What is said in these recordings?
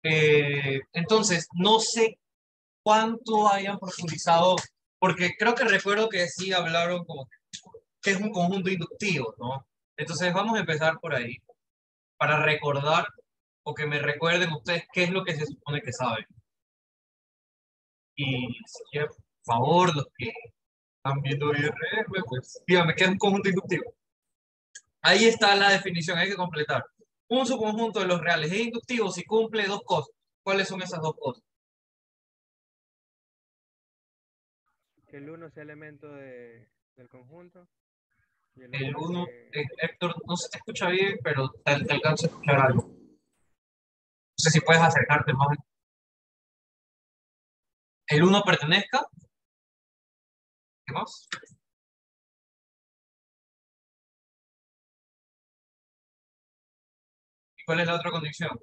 Entonces, no sé cuánto hayan profundizado, porque creo que recuerdo que sí hablaron como que es un conjunto inductivo, ¿no? Entonces, vamos a empezar por ahí, para recordar o que me recuerden ustedes qué es lo que se supone que saben. Y si quieren, por favor, los que están viendo IRM, pues díganme qué es un conjunto inductivo. Ahí está la definición, hay que completar. Un subconjunto de los reales es inductivo si cumple dos cosas. ¿Cuáles son esas dos cosas? Que el uno sea elemento del conjunto y el El otro uno, que... Héctor, no se te escucha bien, pero te alcanzo a escuchar algo. No sé si puedes acercarte más. El uno pertenezca, ¿qué más? ¿Y cuál es la otra condición?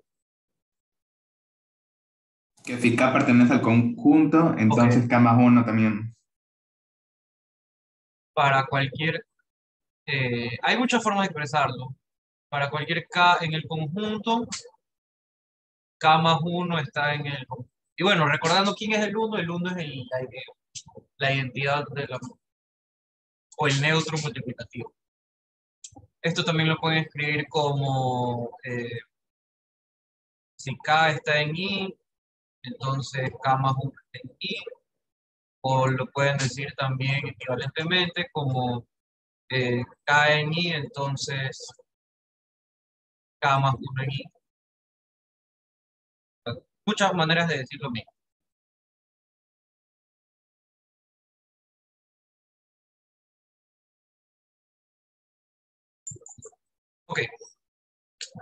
Que si K pertenece al conjunto, Ok, entonces K más uno también. para cualquier, hay muchas formas de expresarlo. Para cualquier K en el conjunto, K más uno está en el conjunto. Y bueno, recordando quién es el uno es la identidad de la, o el neutro multiplicativo. Esto también lo pueden escribir como si K está en I, entonces K más 1 está en I, o lo pueden decir también equivalentemente como K en I, entonces K más 1 en I. Muchas maneras de decir lo mismo. Ok,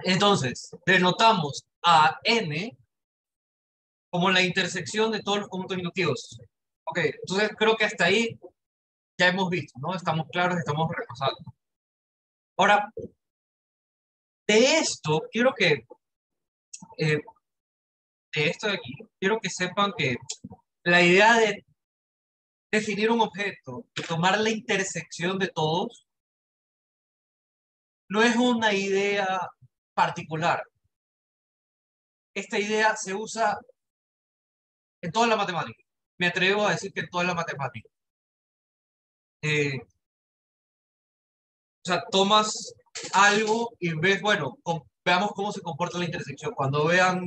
entonces denotamos a N como la intersección de todos los conjuntos inductivos. Ok, entonces creo que hasta ahí ya hemos visto, ¿no? Estamos claros, estamos repasando. Ahora, de esto, quiero que, de esto de aquí, quiero que sepan que la idea de definir un objeto y tomar la intersección de todos no es una idea particular. Esta idea se usa en toda la matemática. Me atrevo a decir que en toda la matemática. O sea, tomas algo y ves, bueno, veamos cómo se comporta la intersección. Cuando vean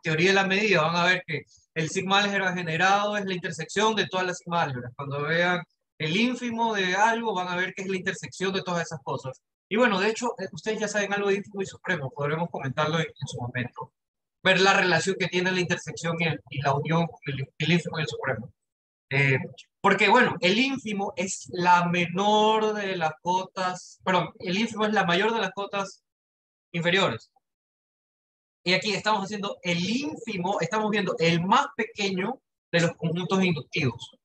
teoría de la medida, van a ver que el sigma álgebra generado es la intersección de todas las sigma álgebras. Cuando vean el ínfimo de algo, van a ver que es la intersección de todas esas cosas. Y bueno, de hecho, ustedes ya saben algo de ínfimo y supremo, podremos comentarlo en su momento. Ver la relación que tiene la intersección y la unión, el ínfimo y el supremo. Eh, Porque, bueno, el ínfimo es la menor de las cotas, perdón, el ínfimo es la mayor de las cotas inferiores. Y aquí estamos haciendo el ínfimo, estamos viendo el más pequeño de los conjuntos inductivos.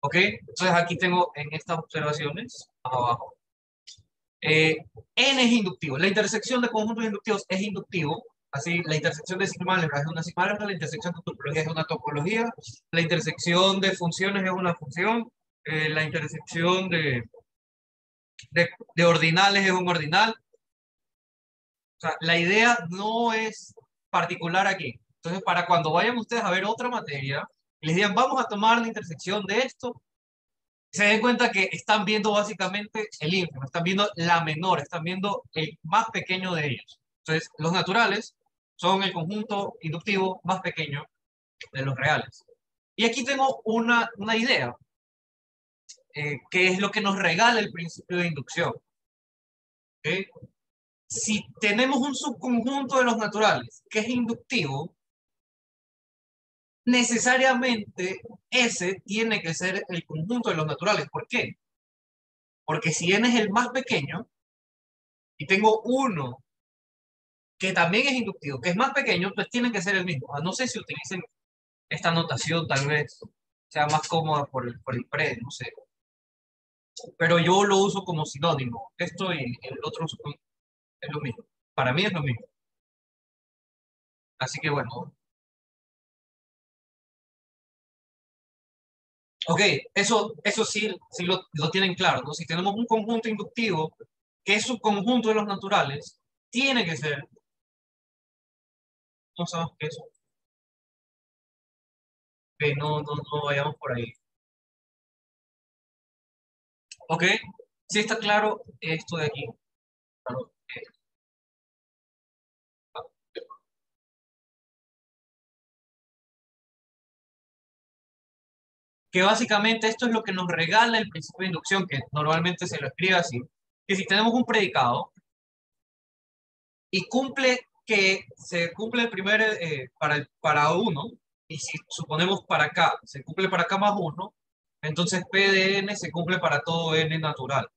¿Ok? Entonces aquí tengo en estas observaciones, abajo, eh, n es inductivo. La intersección de conjuntos inductivos es inductivo. Así, la intersección de sigma álgebra es una sigma álgebra, la intersección de topología es una topología, la intersección de funciones es una función, la intersección de ordinales es un ordinal. O sea, la idea no es particular aquí. Entonces, para cuando vayan ustedes a ver otra materia, y les digan, vamos a tomar la intersección de esto, se den cuenta que están viendo básicamente el ínfimo, están viendo la menor, están viendo el más pequeño de ellos. Entonces, los naturales son el conjunto inductivo más pequeño de los reales. Y aquí tengo una idea, que es lo que nos regala el principio de inducción. ¿Ok? Si tenemos un subconjunto de los naturales que es inductivo, necesariamente ese tiene que ser el conjunto de los naturales. ¿Por qué? Porque si n es el más pequeño y tengo uno que también es inductivo, que es más pequeño, pues tienen que ser el mismo. No sé si utilicen esta notación, tal vez sea más cómoda por el pre, no sé. Pero yo lo uso como sinónimo. Esto y el otro es lo mismo. Para mí es lo mismo. Así que bueno. Ok, eso sí, sí lo tienen claro, ¿no? Si tenemos un conjunto inductivo que es subconjunto de los naturales, tiene que ser No sabemos qué es. Que no vayamos por ahí. Ok, sí está claro esto de aquí. Claro, que básicamente esto es lo que nos regala el principio de inducción, que normalmente se lo escribe así, que si tenemos un predicado y cumple que se cumple el primer para uno, y si suponemos para acá, se cumple para acá más uno, entonces P de n se cumple para todo n natural.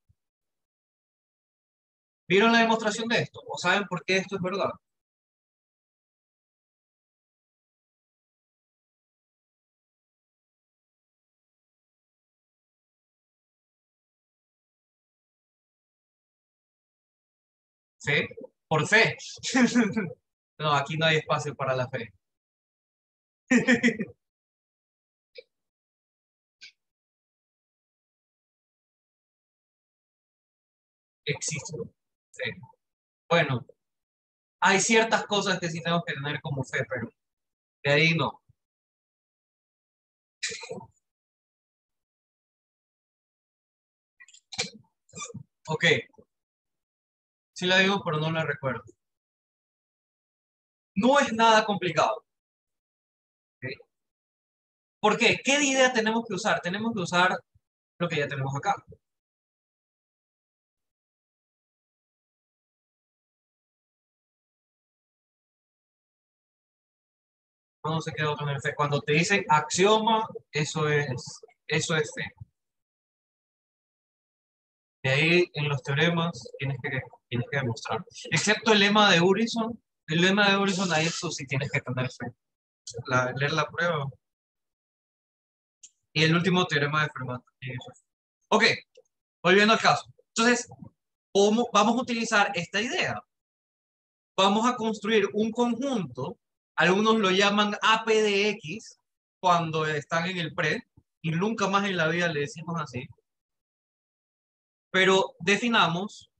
¿Vieron la demostración de esto? ¿O saben por qué esto es verdad? ¿Fe? Por fe. No, aquí no hay espacio para la fe. Existe. Sí. Bueno, hay ciertas cosas que sí tenemos que tener como fe, pero de ahí no. Ok, sí la digo, pero no la recuerdo. No es nada complicado. ¿Ok? ¿Por qué? ¿Qué idea tenemos que usar? Tenemos que usar lo que ya tenemos acá. No se quedó con el fe. Cuando te dicen axioma, eso es fe. De ahí en los teoremas tienes que demostrar. Excepto el lema de Urison. El lema de Urison, ahí eso sí tienes que tener fe. Leer la prueba. Y el último teorema de Fermat. Ok, volviendo al caso. Entonces, ¿cómo vamos a utilizar esta idea? Vamos a construir un conjunto, algunos lo llaman AP de X cuando están en el pre, y nunca más en la vida le decimos así, pero definamos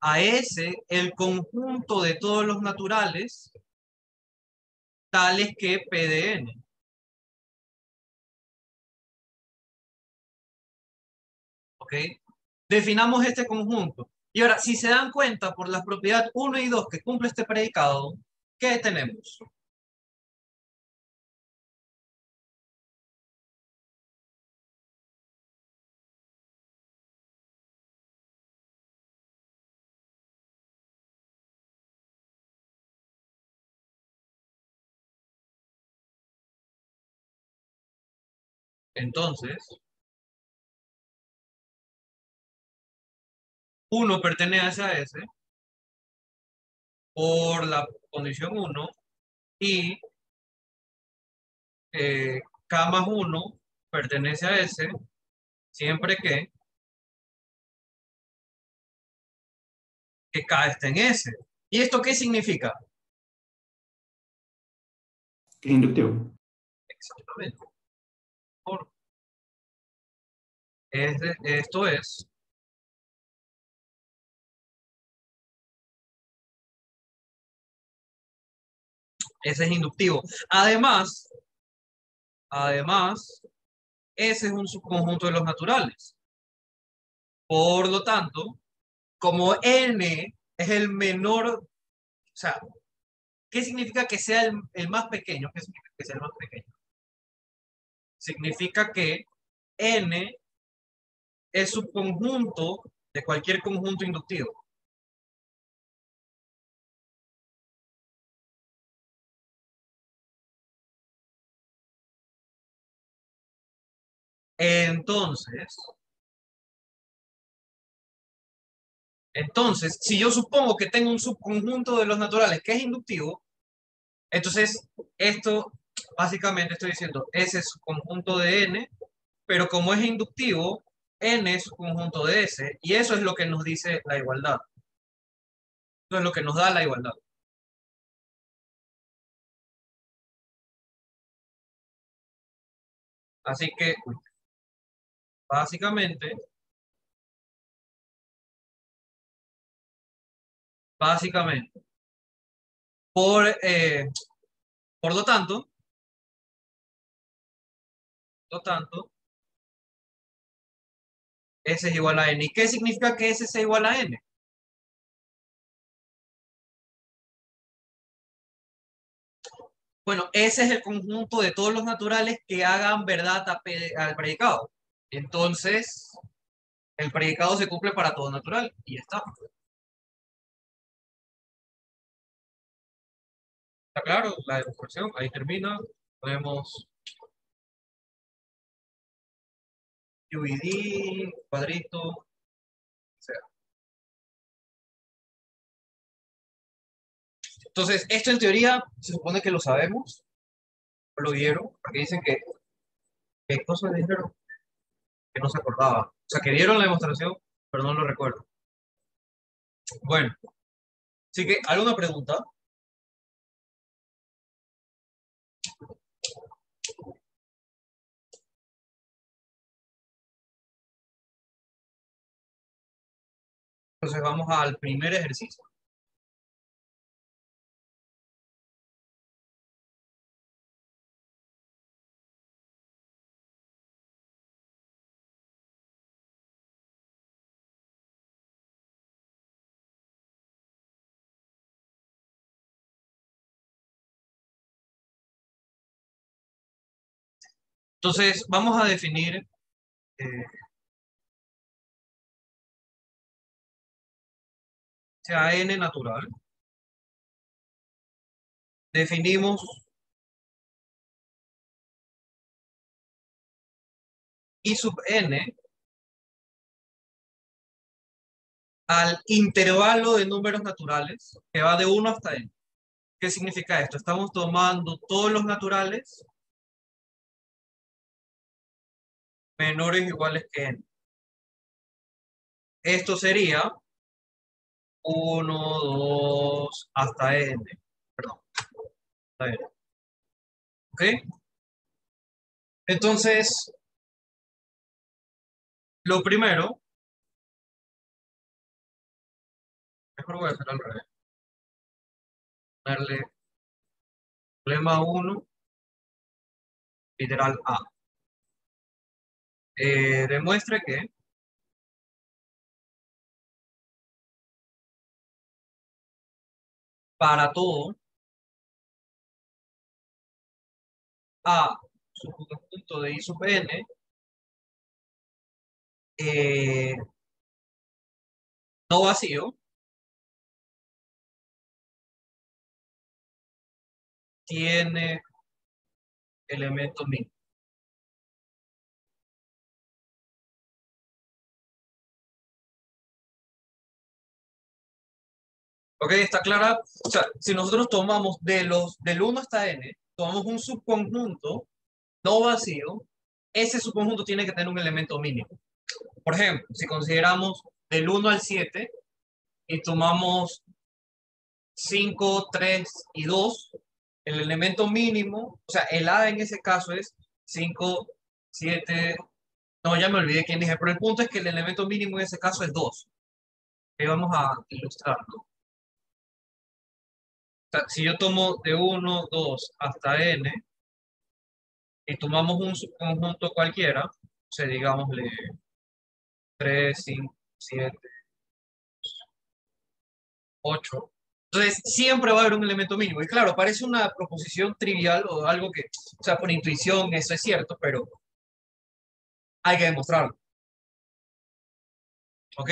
a S el conjunto de todos los naturales tales que P de N. ¿Ok? Definamos este conjunto. Y ahora, si se dan cuenta por las propiedades 1 y 2 que cumple este predicado, ¿qué tenemos? Entonces, 1 pertenece a S por la condición 1 y K más 1 pertenece a S siempre que K esté en S. ¿Y esto qué significa? Que es inductivo. Exactamente. Por- esto es, ese es inductivo. Además, ese es un subconjunto de los naturales. Por lo tanto, como N es el menor, o sea, ¿qué significa que sea el más pequeño? ¿Qué significa que sea el más pequeño? Significa que N es subconjunto de cualquier conjunto inductivo. Entonces, si yo supongo que tengo un subconjunto de los naturales que es inductivo, entonces esto básicamente estoy diciendo, ese es subconjunto de N, pero como es inductivo, N es subconjunto de S, y eso es lo que nos dice la igualdad. Eso es lo que nos da la igualdad. Así que, básicamente, básicamente. Por, por lo tanto, S es igual a N. ¿Y qué significa que S sea igual a N? Bueno, ese es el conjunto de todos los naturales que hagan verdad al predicado. Entonces, el predicado se cumple para todo natural y ya está. ¿Está claro? La demostración, ahí termina. Podemos UID, cuadrito, o sea. Entonces, esto en teoría se supone que lo sabemos, o lo vieron, porque dicen que, ¿qué cosas dijeron? Que no se acordaba. O sea, que dieron la demostración, pero no lo recuerdo. Bueno, así que, ¿alguna pregunta? Entonces vamos al primer ejercicio. Entonces, vamos a definir sea n natural. Definimos I sub n al intervalo de números naturales que va de 1 hasta n. ¿Qué significa esto? Estamos tomando todos los naturales menores o iguales que n. Esto sería 1, 2, hasta n. Perdón, hasta n. ¿Ok? Entonces, lo primero, mejor voy a hacer al revés. Darle problema 1, literal A. Demuestre que para todo A subconjunto de I sub n no vacío tiene elemento mínimo. ¿Ok? ¿Está clara? O sea, si nosotros tomamos del 1 hasta n, tomamos un subconjunto no vacío, ese subconjunto tiene que tener un elemento mínimo. Por ejemplo, si consideramos del 1 al 7 y tomamos 5, 3 y 2, el elemento mínimo, o sea, el A en ese caso es 5, 7, no, ya me olvidé quién dije, pero el punto es que el elemento mínimo en ese caso es 2. Que vamos a ilustrarlo. O sea, si yo tomo de 1, 2 hasta n y tomamos un subconjunto cualquiera, o sea, digámosle 3, 5, 7, 8. Entonces, siempre va a haber un elemento mínimo. Y claro, parece una proposición trivial o algo que, o sea, por intuición eso es cierto, pero hay que demostrarlo. ¿Ok?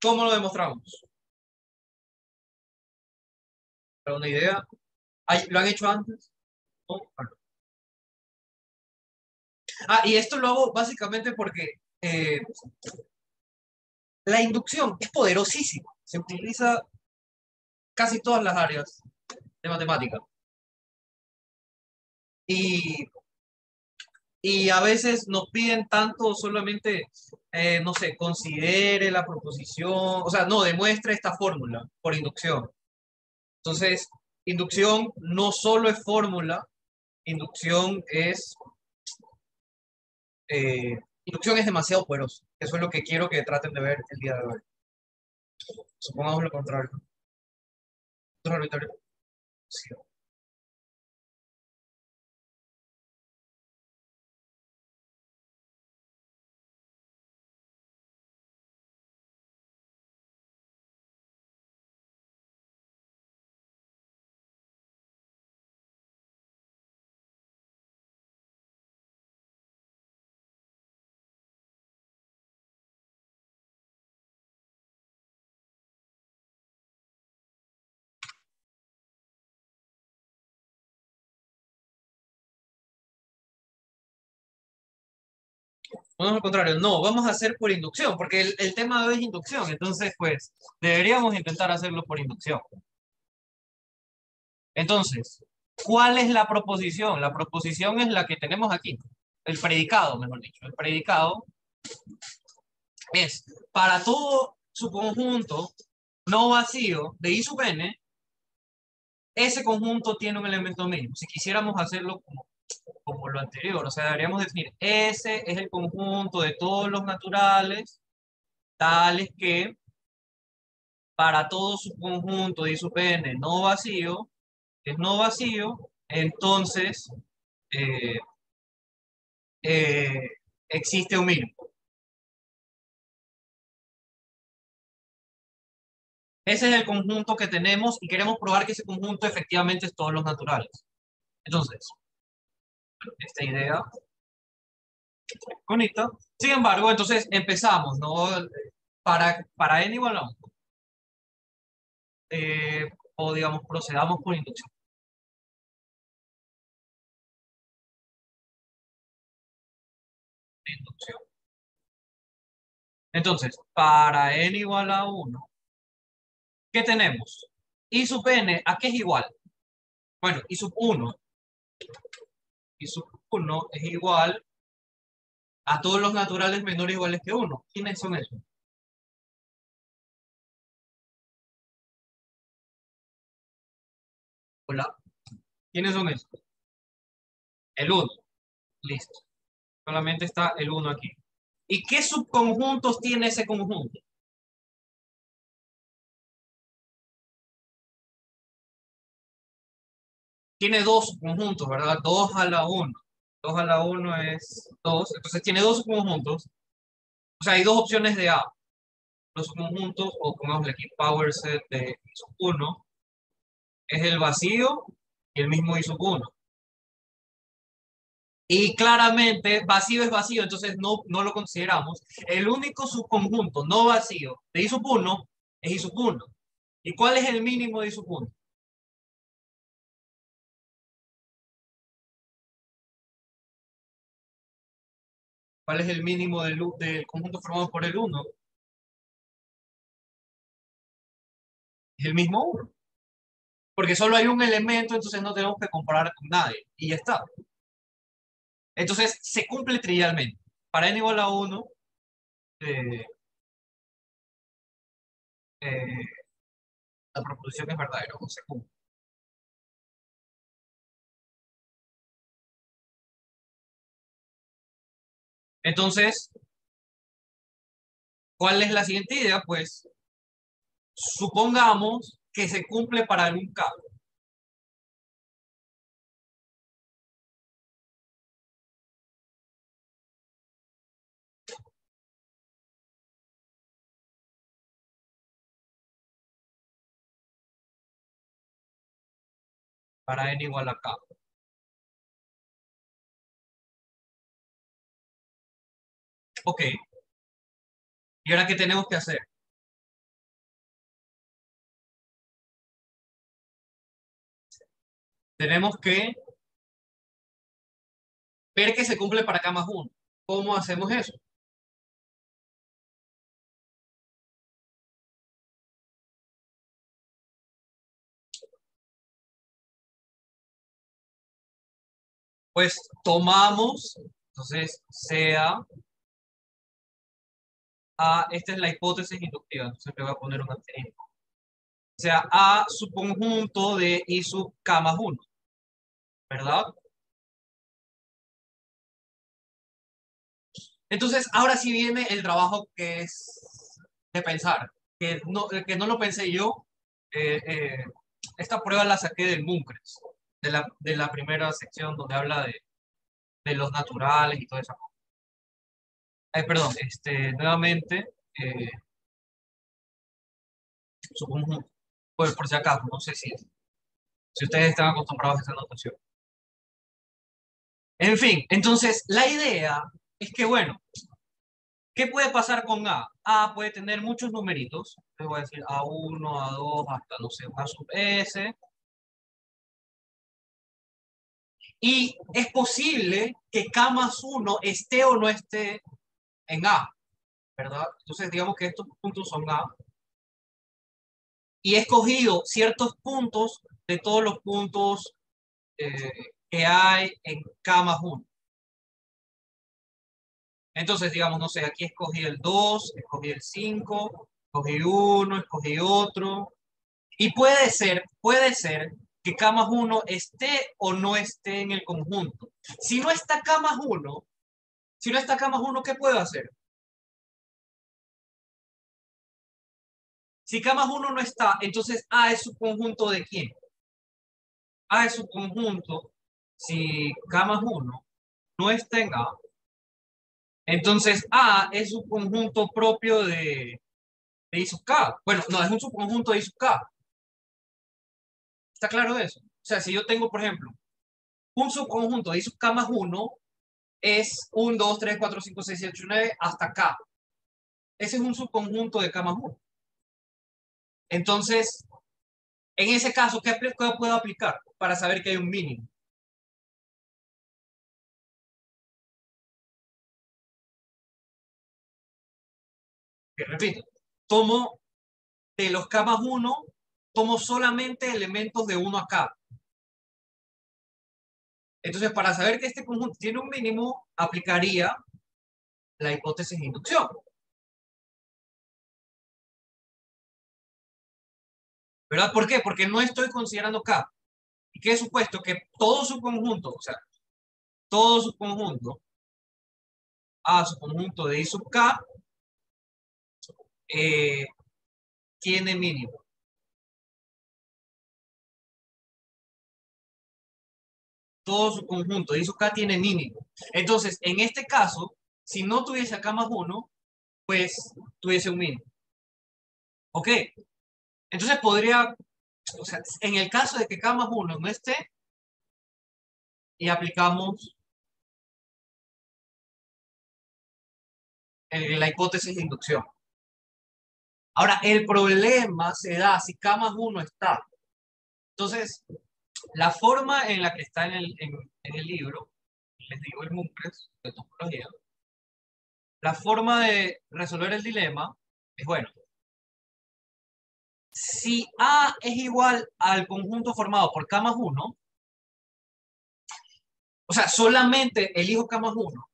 ¿Cómo lo demostramos? ¿Para una idea? ¿Lo han hecho antes? ¿No? Bueno. Y esto lo hago básicamente porque la inducción es poderosísima. Se utiliza casi todas las áreas de matemática. Y, y a veces nos piden tanto solamente, no sé, considere la proposición, o sea, no, demuestre esta fórmula por inducción. Entonces, inducción no solo es fórmula, inducción es, inducción es demasiado poderosa. Eso es lo que quiero que traten de ver el día de hoy. Supongamos lo contrario. Dormitorio. Sí. No, al contrario, no, vamos a hacer por inducción, porque el tema de hoy es inducción, entonces, pues, deberíamos intentar hacerlo por inducción. Entonces, ¿cuál es la proposición? La proposición es la que tenemos aquí, el predicado, mejor dicho. El predicado es, para todo su conjunto no vacío de I sub n, ese conjunto tiene un elemento mínimo. Si quisiéramos hacerlo como lo anterior, o sea, deberíamos definir, ese es el conjunto de todos los naturales, tales que para todo su conjunto de I sub n no vacío, es no vacío, entonces eh, eh, existe un mínimo. Ese es el conjunto que tenemos y queremos probar que ese conjunto efectivamente es todos los naturales. Entonces, esta idea bonita. Sin embargo, entonces empezamos, ¿no? Para n igual a 1. O digamos, procedamos por inducción. Inducción. Entonces, para n igual a 1, ¿qué tenemos? I sub n, ¿a qué es igual? Bueno, I sub 1. I sub 1 es igual a todos los naturales menores o iguales que 1. ¿Quiénes son esos? Hola. ¿Quiénes son esos? El 1. Listo. Solamente está el 1 aquí. ¿Y qué subconjuntos tiene ese conjunto? Tiene dos subconjuntos, ¿verdad? 2 a la 1. 2 a la 1 es 2. Entonces tiene dos subconjuntos. O sea, hay dos opciones de A. Los subconjuntos, o pongámosle aquí power set de I sub 1, es el vacío y el mismo I sub 1. Y claramente vacío es vacío, entonces no lo consideramos. El único subconjunto no vacío de I sub 1 es I sub 1. ¿Y cuál es el mínimo de I sub 1? ¿Cuál es el mínimo del conjunto formado por el 1? Es el mismo 1. Porque solo hay un elemento, entonces no tenemos que comparar con nadie. Y ya está. Entonces se cumple trivialmente. Para n igual a 1, eh, eh, la proposición es verdadera, o se cumple. Entonces, ¿cuál es la siguiente idea? Pues supongamos que se cumple para algún K. Para n igual a K. Ok. ¿Y ahora qué tenemos que hacer? Tenemos que ver que se cumple para K más 1. ¿Cómo hacemos eso? Pues tomamos, entonces, sea A, esta es la hipótesis inductiva, entonces le voy a poner un asterisco. O sea, A subconjunto de I sub K más 1, ¿verdad? Entonces, ahora sí viene el trabajo que es de pensar, que no lo pensé yo, eh, eh, esta prueba la saqué del Muncres, de la primera sección donde habla de los naturales y todo eso. Perdón, nuevamente, supongo, pues por si acaso, no sé si ustedes están acostumbrados a esta notación. En fin, entonces la idea es que, bueno, ¿qué puede pasar con A? A puede tener muchos numeritos, les voy a decir A1, A2, hasta, no sé, A sub S. Y es posible que K más 1 esté o no esté en A, ¿verdad? Entonces digamos que estos puntos son A. Y he escogido ciertos puntos de todos los puntos eh, que hay en K más 1. Entonces, digamos, no sé, aquí escogí el 2, escogí el 5, escogí uno, escogí otro. Y puede ser que K más 1 esté o no esté en el conjunto. Si no está K más 1, si no está K más 1, ¿qué puedo hacer? Si K más 1 no está, entonces A es subconjunto ¿de quién? A es subconjunto, si K más 1 no está en A, entonces A es un conjunto propio de I sub K. Bueno, no, es un subconjunto de I sub K. ¿Está claro eso? O sea, si yo tengo, por ejemplo, un subconjunto de I sub K más 1 es 1, 2, 3, 4, 5, 6, 7, 8, 9 hasta K. Ese es un subconjunto de K más 1. Entonces, en ese caso, ¿qué puedo aplicar para saber que hay un mínimo? Que repito, tomo de los K más 1, tomo solamente elementos de 1 a K. Entonces, para saber que este conjunto tiene un mínimo, aplicaría la hipótesis de inducción. ¿Verdad? ¿Por qué? Porque no estoy considerando K. ¿Y qué he supuesto? Que todo su conjunto, o sea, todo su conjunto, A su conjunto de I sub K, eh, tiene mínimo. Todo su conjunto de I sub K tiene mínimo. Entonces, en este caso, si no tuviese K más 1, pues tuviese un mínimo. ¿Ok? Entonces podría, o sea, en el caso de que K más 1 no esté, y aplicamos la hipótesis de inducción. Ahora, el problema se da si K más 1 está. Entonces, la forma en la que está en el libro, les digo el Muncres de topología, la forma de resolver el dilema es, bueno, si A es igual al conjunto formado por K más 1, o sea, solamente elijo K más 1,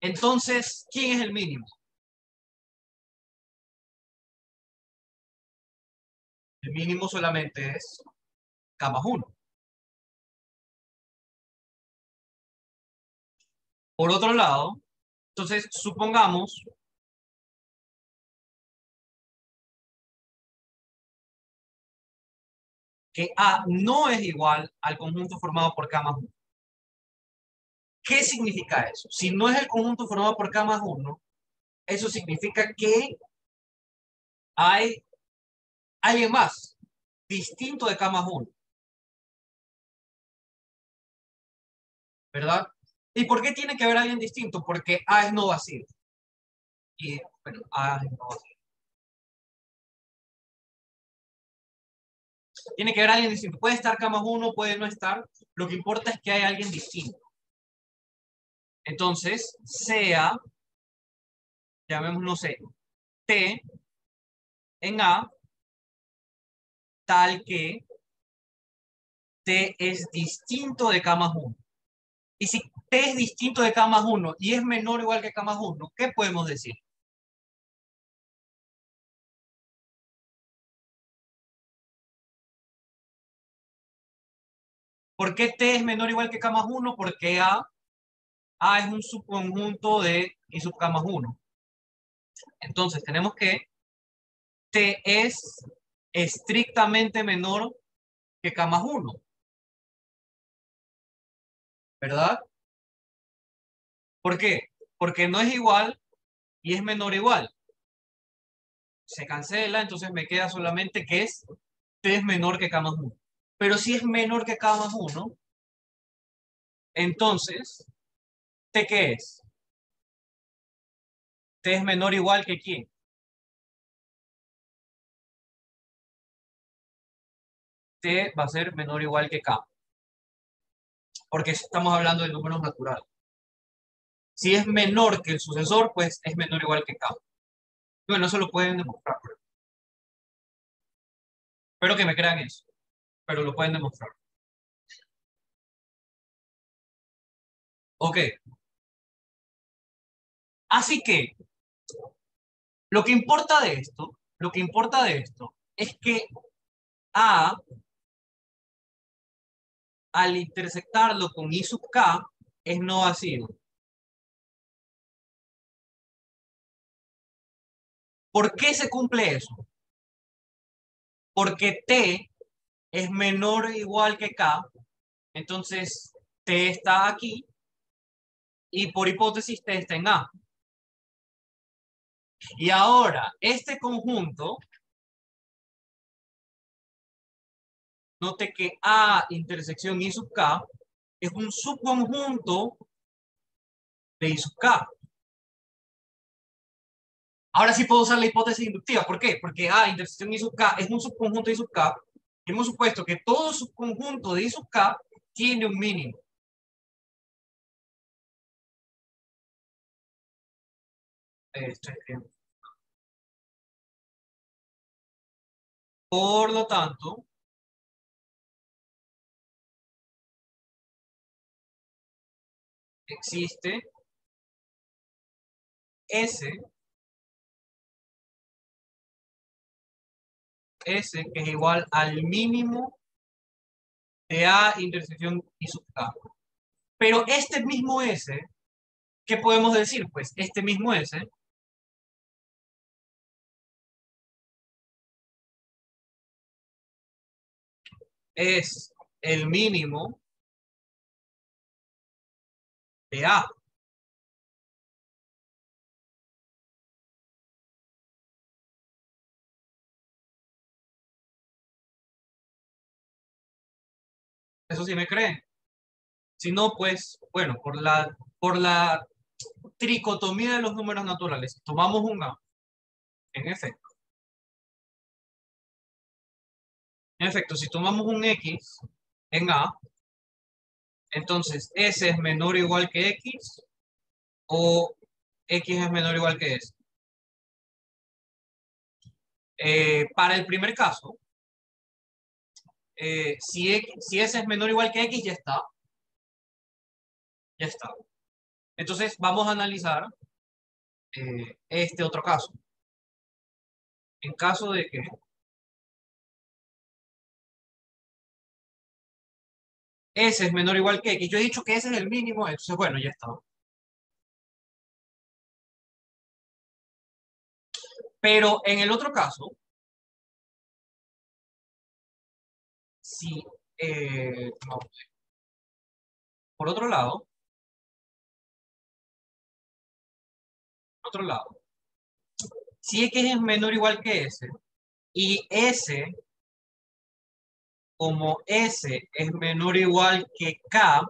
entonces, ¿quién es el mínimo? El mínimo solamente es K más 1. Por otro lado, entonces supongamos que A no es igual al conjunto formado por K más 1. ¿Qué significa eso? Si no es el conjunto formado por K más 1, eso significa que hay alguien más distinto de K más 1, ¿verdad? ¿Y por qué tiene que haber alguien distinto? Porque A es no vacío. Y, bueno, A es no vacío. Tiene que haber alguien distinto. Puede estar K más 1, puede no estar. Lo que importa es que hay alguien distinto. Entonces, sea, llamémoslo, no sé, T en A, tal que T es distinto de K más 1. Y si T es distinto de K más 1 y es menor o igual que K más 1, ¿qué podemos decir? ¿Por qué T es menor o igual que K más 1? Porque A es un subconjunto de I sub K más 1. Entonces tenemos que T es estrictamente menor que K más 1, ¿verdad? ¿Por qué? Porque no es igual y es menor o igual. Se cancela, entonces me queda solamente que T es menor que K más 1. Pero si es menor que K más 1, entonces, ¿T qué es? T es menor o igual que ¿quién? T va a ser menor o igual que K. Porque estamos hablando de números naturales. Si es menor que el sucesor, pues es menor o igual que K. Bueno, eso lo pueden demostrar. Espero que me crean eso, pero lo pueden demostrar. Ok. Así que, lo que importa de esto es que A, al intersectarlo con I sub K, es no vacío. ¿Por qué se cumple eso? Porque T es menor o igual que K, entonces T está aquí y por hipótesis T está en A. Y ahora, este conjunto, note que A intersección I sub K es un subconjunto de I sub K. Ahora sí puedo usar la hipótesis inductiva. ¿Por qué? Porque A intersección I sub K es un subconjunto de I sub K. Y hemos supuesto que todo subconjunto de I sub K tiene un mínimo. Estoy escribiendo. Por lo tanto, existe S, S que es igual al mínimo de A intersección I sub K. Pero este mismo S, ¿qué podemos decir? Pues este mismo S es el mínimo de A. Eso sí me creen. Si no, pues, bueno, por la tricotomía de los números naturales, tomamos un A, en efecto. En efecto, si tomamos un X en A, entonces S es menor o igual que X o X es menor o igual que S. Para el primer caso, si S es menor o igual que X, ya está. Ya está. Entonces vamos a analizar este otro caso. En caso de que S es menor o igual que X, yo he dicho que ese es el mínimo, entonces bueno, ya está. Pero en el otro caso, si, no, por otro lado, si X es menor o igual que S, y S, como S es menor o igual que K,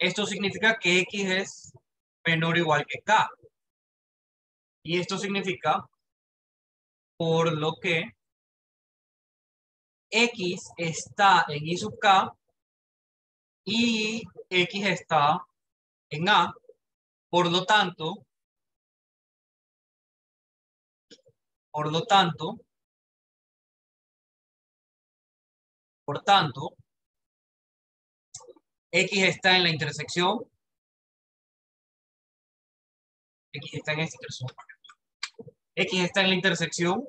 esto significa que X es menor o igual que K. Y esto significa, por lo que X está en I sub K y X está en A. Por lo tanto, por lo tanto, por tanto, X está en la intersección, X está en esta intersección, X está en la intersección,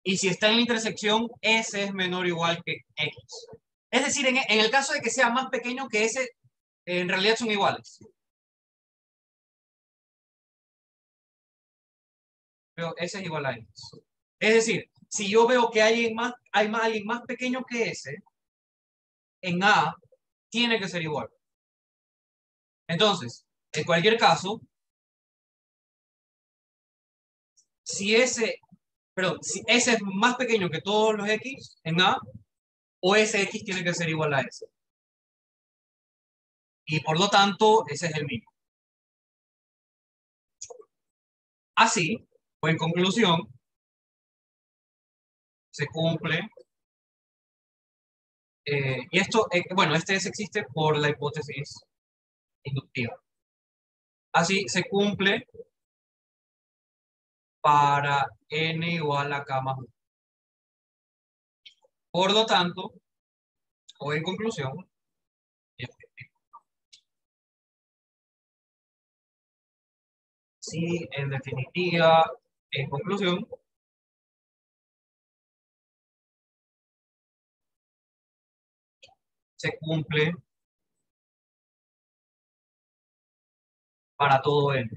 y si está en la intersección, S es menor o igual que X. Es decir, en el caso de que sea más pequeño que S, en realidad son iguales. Pero S es igual a X. Es decir, si yo veo que hay alguien más pequeño que ese, en A tiene que ser igual. Entonces, en cualquier caso, si ese, si ese es más pequeño que todos los X en A, o ese X tiene que ser igual a ese. Y por lo tanto, ese es el mínimo. Así, o en conclusión, se cumple. Y esto, bueno, este S existe por la hipótesis inductiva. Así se cumple para n igual a k más 1. Por lo tanto, o en conclusión, sí, en definitiva, en conclusión, se cumple para todo n.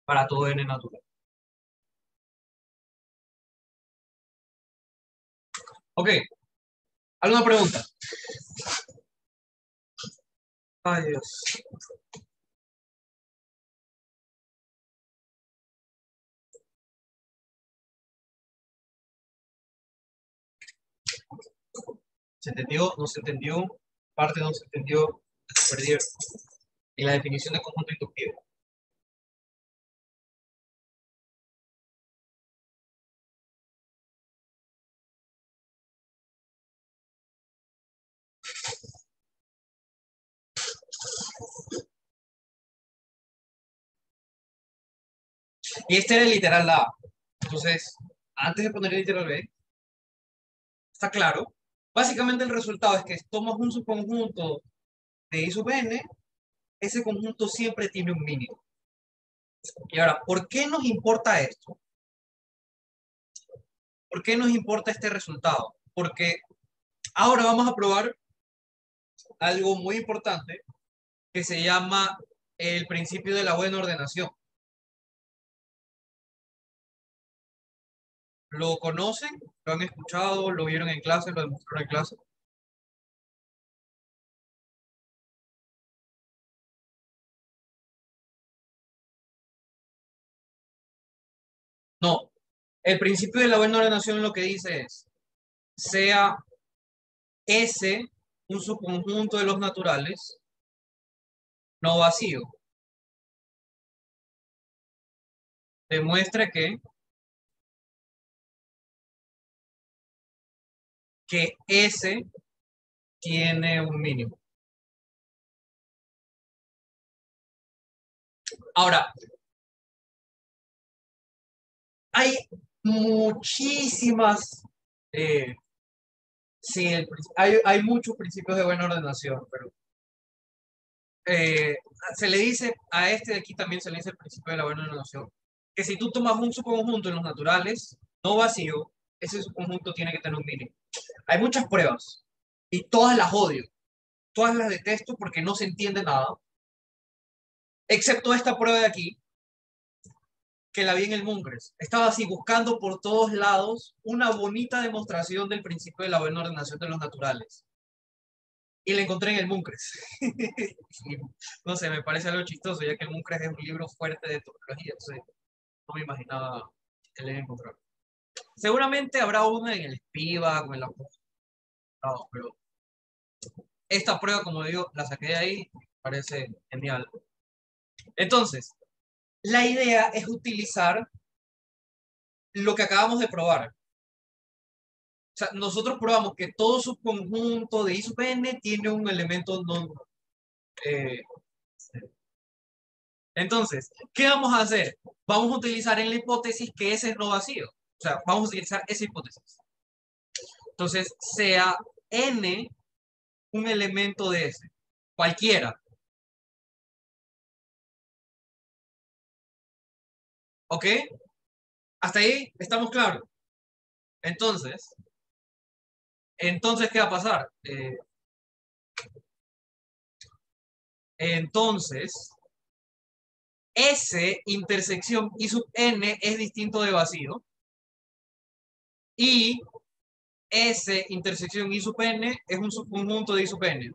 Para todo n natural. Ok, ¿alguna pregunta? Ay, Dios. ¿Se entendió? ¿No se entendió? Parte no se entendió, se perdieron. Y la definición de conjunto inductivo. Y este era el literal A. Entonces, antes de poner el literal B, está claro. Básicamente el resultado es que tomas un subconjunto de I sub n, ese conjunto siempre tiene un mínimo. Y ahora, ¿por qué nos importa esto? ¿Por qué nos importa este resultado? Porque ahora vamos a probar algo muy importante que se llama el principio de la buena ordenación. ¿Lo conocen? ¿Lo han escuchado? ¿Lo vieron en clase? ¿Lo demostraron en clase? No. El principio de la buena ordenación lo que dice es, sea S un subconjunto de los naturales no vacío. Demuestre que S tiene un mínimo. Ahora, hay muchísimas, sí, hay muchos principios de buena ordenación, pero se le dice a este de aquí también se le dice el principio de la buena ordenación, que si tú tomas un subconjunto en los naturales no vacío, ese subconjunto tiene que tener un mínimo. Hay muchas pruebas y todas las odio, todas las detesto porque no se entiende nada, excepto esta prueba de aquí, que la vi en el Muncres. Estaba así buscando por todos lados una bonita demostración del principio de la buena ordenación de los naturales. Y la encontré en el Muncres. No sé, me parece algo chistoso, ya que el Muncres es un libro fuerte de topología, entonces no me imaginaba que le encontrar. Seguramente habrá una en el Spivak o en la... No, pero esta prueba, como digo, la saqué de ahí, parece genial. Entonces, la idea es utilizar lo que acabamos de probar. O sea, nosotros probamos que todo subconjunto de I sub n tiene un elemento no... entonces, ¿qué vamos a hacer? Vamos a utilizar en la hipótesis que ese es no vacío. O sea, vamos a utilizar esa hipótesis. Entonces, sea n un elemento de ese. Cualquiera. ¿Ok? Hasta ahí estamos claros. Entonces, ¿qué va a pasar? Entonces, S intersección I sub n es distinto de vacío. Y S intersección I sub n es un subconjunto de I sub n.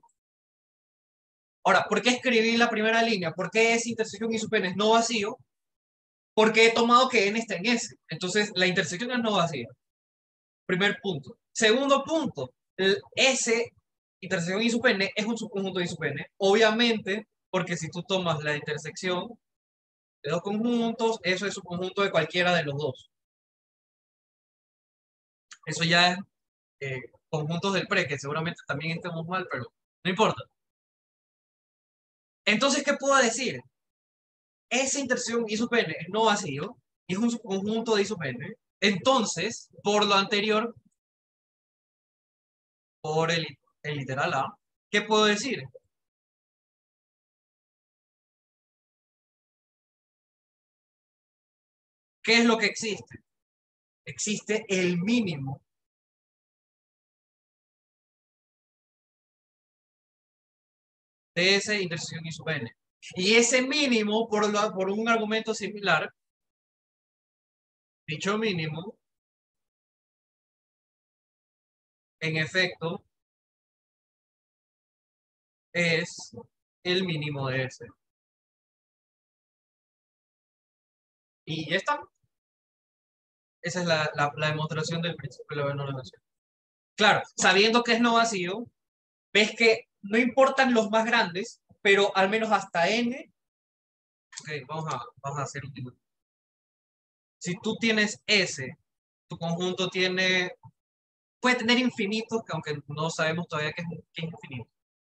Ahora, ¿por qué escribí la primera línea? ¿Por qué S intersección I sub n es no vacío? Porque he tomado que n está en S. Entonces, la intersección es no vacía. Primer punto. Segundo punto, el S intersección I sub n es un subconjunto de I sub n. Obviamente, porque si tú tomas la intersección de dos conjuntos, eso es subconjunto de cualquiera de los dos. Eso ya es conjuntos del pre, que seguramente también estemos mal, pero no importa. Entonces, ¿qué puedo decir? Esa intersección I sub n es no vacío y es un subconjunto de I sub n. Entonces, por lo anterior, por el literal A, ¿qué puedo decir? ¿Qué es lo que existe? Existe el mínimo de esa intersección I sub n. Y ese mínimo, por un argumento similar, dicho mínimo, en efecto, es el mínimo de ese. Y ya está. Esa es la demostración del principio de la no negación. Claro, sabiendo que es no vacío, ves que no importan los más grandes, pero al menos hasta n. Ok, vamos a hacer un dibujo. Si tú tienes S, tu conjunto puede tener infinitos, que aunque no sabemos todavía qué es infinito.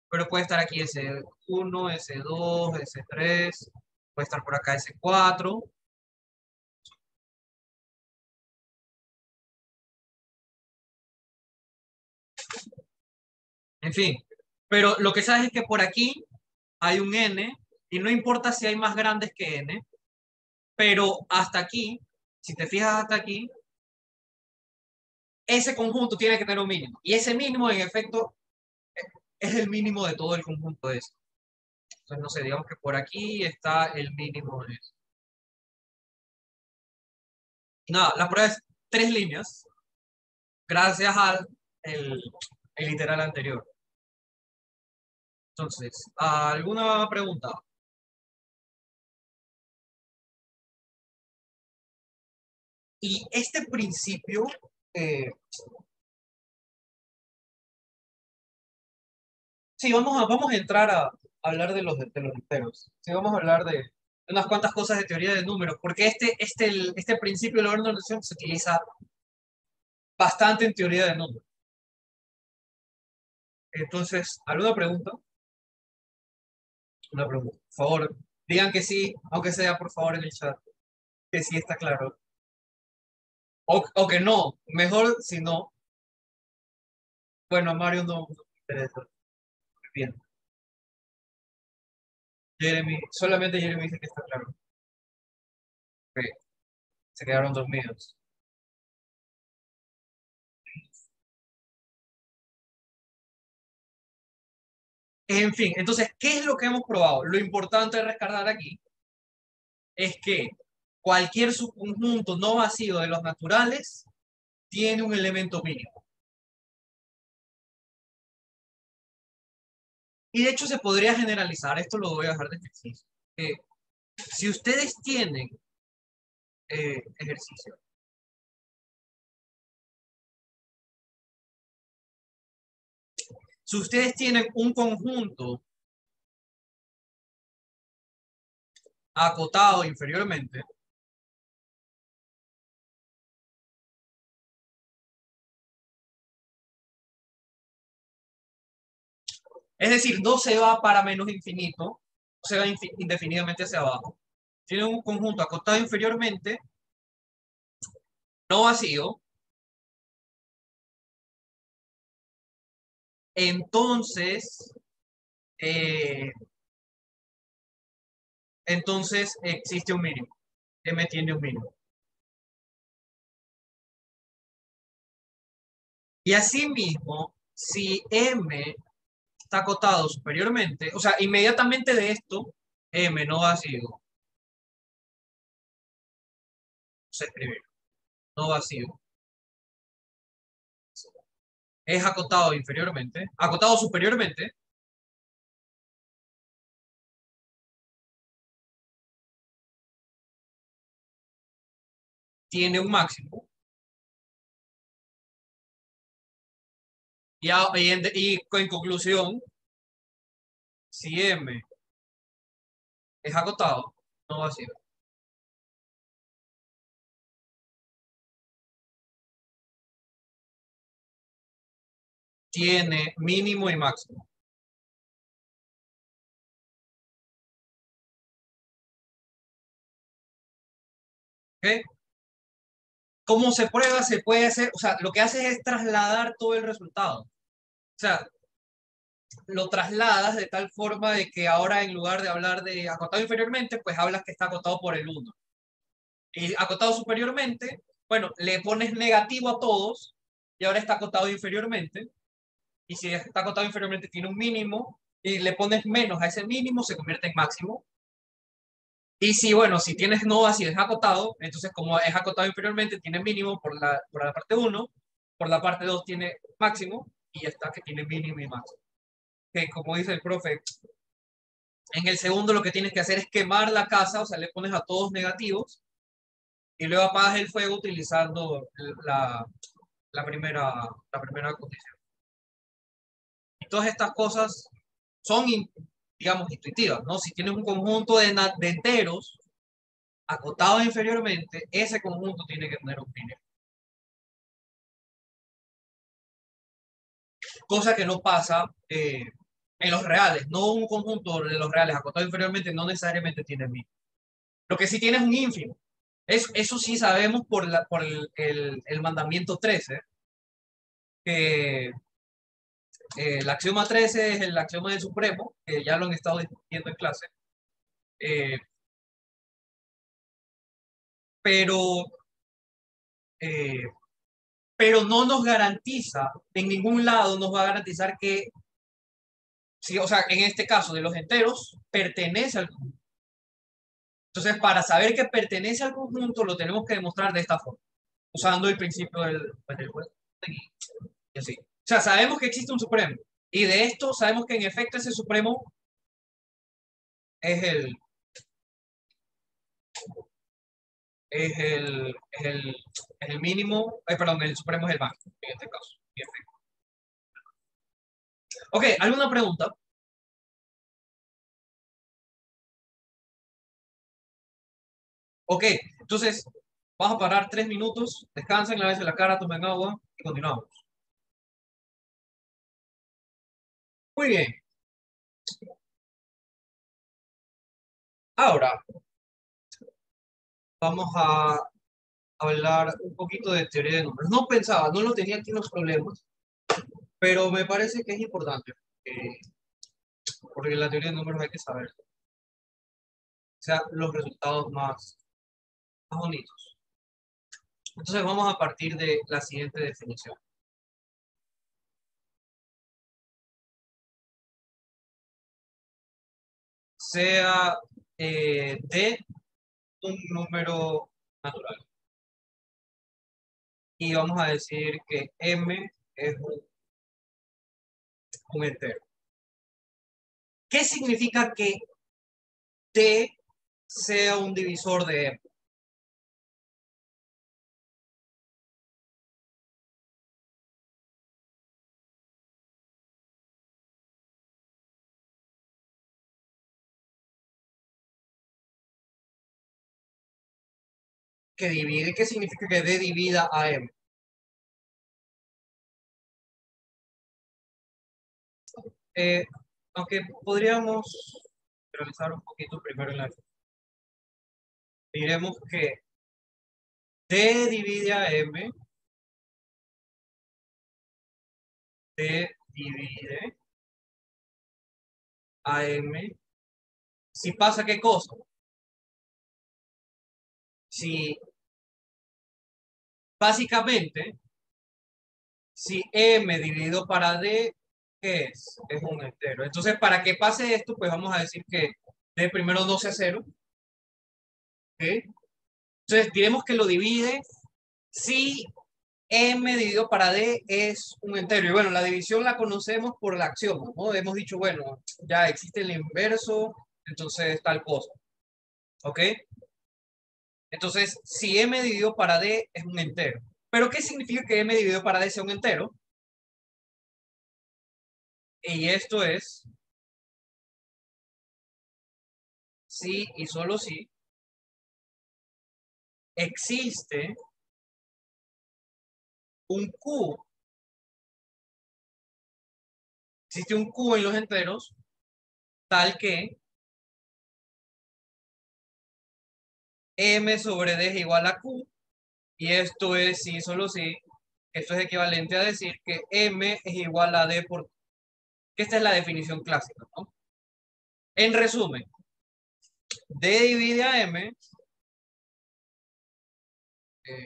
Pero puede estar aquí S1, S2, S3, puede estar por acá S4. En fin, pero lo que sabes es que por aquí hay un n, y no importa si hay más grandes que n, pero hasta aquí, si te fijas hasta aquí, ese conjunto tiene que tener un mínimo. Y ese mínimo, en efecto, es el mínimo de todo el conjunto de eso. Entonces, no sé, digamos que por aquí está el mínimo de eso. Y nada, la prueba es 3 líneas, gracias al el literal anterior. Entonces, ¿alguna pregunta? Y este principio, sí, vamos a entrar a hablar de los enteros. Sí, vamos a hablar de unas cuantas cosas de teoría de números, porque este principio de la organización se utiliza bastante en teoría de números. Entonces, ¿alguna pregunta? Una pregunta. Por favor, digan que sí, aunque sea por favor en el chat, que sí está claro. O que no, mejor si no. Bueno, a Mario no me interesa. Bien. Jeremy, solamente Jeremy dice que está claro. Ok, se quedaron dormidos. En fin, entonces, ¿qué es lo que hemos probado? Lo importante de rescatar aquí es que cualquier subconjunto no vacío de los naturales tiene un elemento mínimo. Y de hecho se podría generalizar, esto lo voy a dejar de ejercicio. Si ustedes tienen ejercicio, si ustedes tienen un conjunto acotado inferiormente, es decir, no se va para menos infinito, no se va indefinidamente hacia abajo, tienen un conjunto acotado inferiormente, no vacío, entonces, eh, entonces existe un mínimo. M tiene un mínimo. Y asimismo, si M está acotado superiormente, o sea, inmediatamente de esto, M no vacío, Vamos a escribir. No vacío. Es acotado inferiormente. Acotado superiormente. Tiene un máximo. Y en conclusión, si M es acotado, no vacío. Tiene mínimo y máximo. ¿Ok? ¿Cómo se prueba? Se puede hacer, o sea, lo que hace es trasladar todo el resultado. O sea, lo trasladas de tal forma de que ahora en lugar de hablar de acotado inferiormente, pues hablas que está acotado por el 1. Y acotado superiormente, bueno, le pones negativo a todos y ahora está acotado inferiormente. Y si está acotado inferiormente tiene un mínimo y le pones menos a ese mínimo, se convierte en máximo. Y si, bueno, si tienes no así es acotado, entonces como es acotado inferiormente, tiene mínimo por la parte 1, por la parte 2 tiene máximo y ya está que tiene mínimo y máximo. Que como dice el profe, en el segundo lo que tienes que hacer es quemar la casa, o sea, le pones a todos negativos y luego apagas el fuego utilizando la primera condición. Y todas estas cosas son, digamos, intuitivas, ¿no? Si tienes un conjunto de enteros acotados inferiormente, ese conjunto tiene que tener un primer. Cosa que no pasa en los reales, no un conjunto de los reales acotados inferiormente no necesariamente tiene mínimo. Lo que sí tiene es un ínfimo. Eso sí sabemos por el mandamiento 13, que el axioma 13 es el axioma del supremo, que ya lo han estado discutiendo en clase, eh, pero, eh, pero no nos garantiza, en ningún lado nos va a garantizar que, sí, o sea, en este caso de los enteros, pertenece al conjunto. Entonces, para saber que pertenece al conjunto, lo tenemos que demostrar de esta forma, usando el principio del juego. Y así. O sea, sabemos que existe un supremo. Y de esto sabemos que en efecto ese supremo es es el mínimo, perdón, el supremo es el máximo en este caso. En efecto. Ok, ¿alguna pregunta? Ok, entonces vamos a parar 3 minutos, descansen, lávense la cara, tomen agua y continuamos. Muy bien. Ahora vamos a hablar un poquito de teoría de números. No pensaba, no lo tenía aquí en los problemas, pero me parece que es importante, porque la teoría de números hay que saber, o sea, los resultados más bonitos. Entonces vamos a partir de la siguiente definición. Sea D un número natural. Y vamos a decir que M es un entero. ¿Qué significa que D sea un divisor de M? Que divide, ¿qué significa que D divida a M? Eh, Aunque podríamos realizar un poquito primero en la... Diremos que D divide a M, D divide a M. Si pasa, ¿qué cosa? Si básicamente, si M dividido para D, ¿qué es? Es un entero. Entonces, para que pase esto, pues vamos a decir que D primero no sea 0. ¿Ok? Entonces, diremos que lo divide si m dividido para d es un entero. Y bueno, la división la conocemos por el axioma, ¿no? Hemos dicho, bueno, ya existe el inverso, entonces tal cosa. ¿Ok? Entonces, si m dividido para d es un entero. ¿Pero qué significa que m dividido para d sea un entero? Y esto es si y solo si existe un Q, existe un Q en los enteros, tal que m sobre d es igual a Q, y esto es si solo si, esto es equivalente a decir que m es igual a d por Q, que esta es la definición clásica, ¿no? En resumen, d divide a m, eh,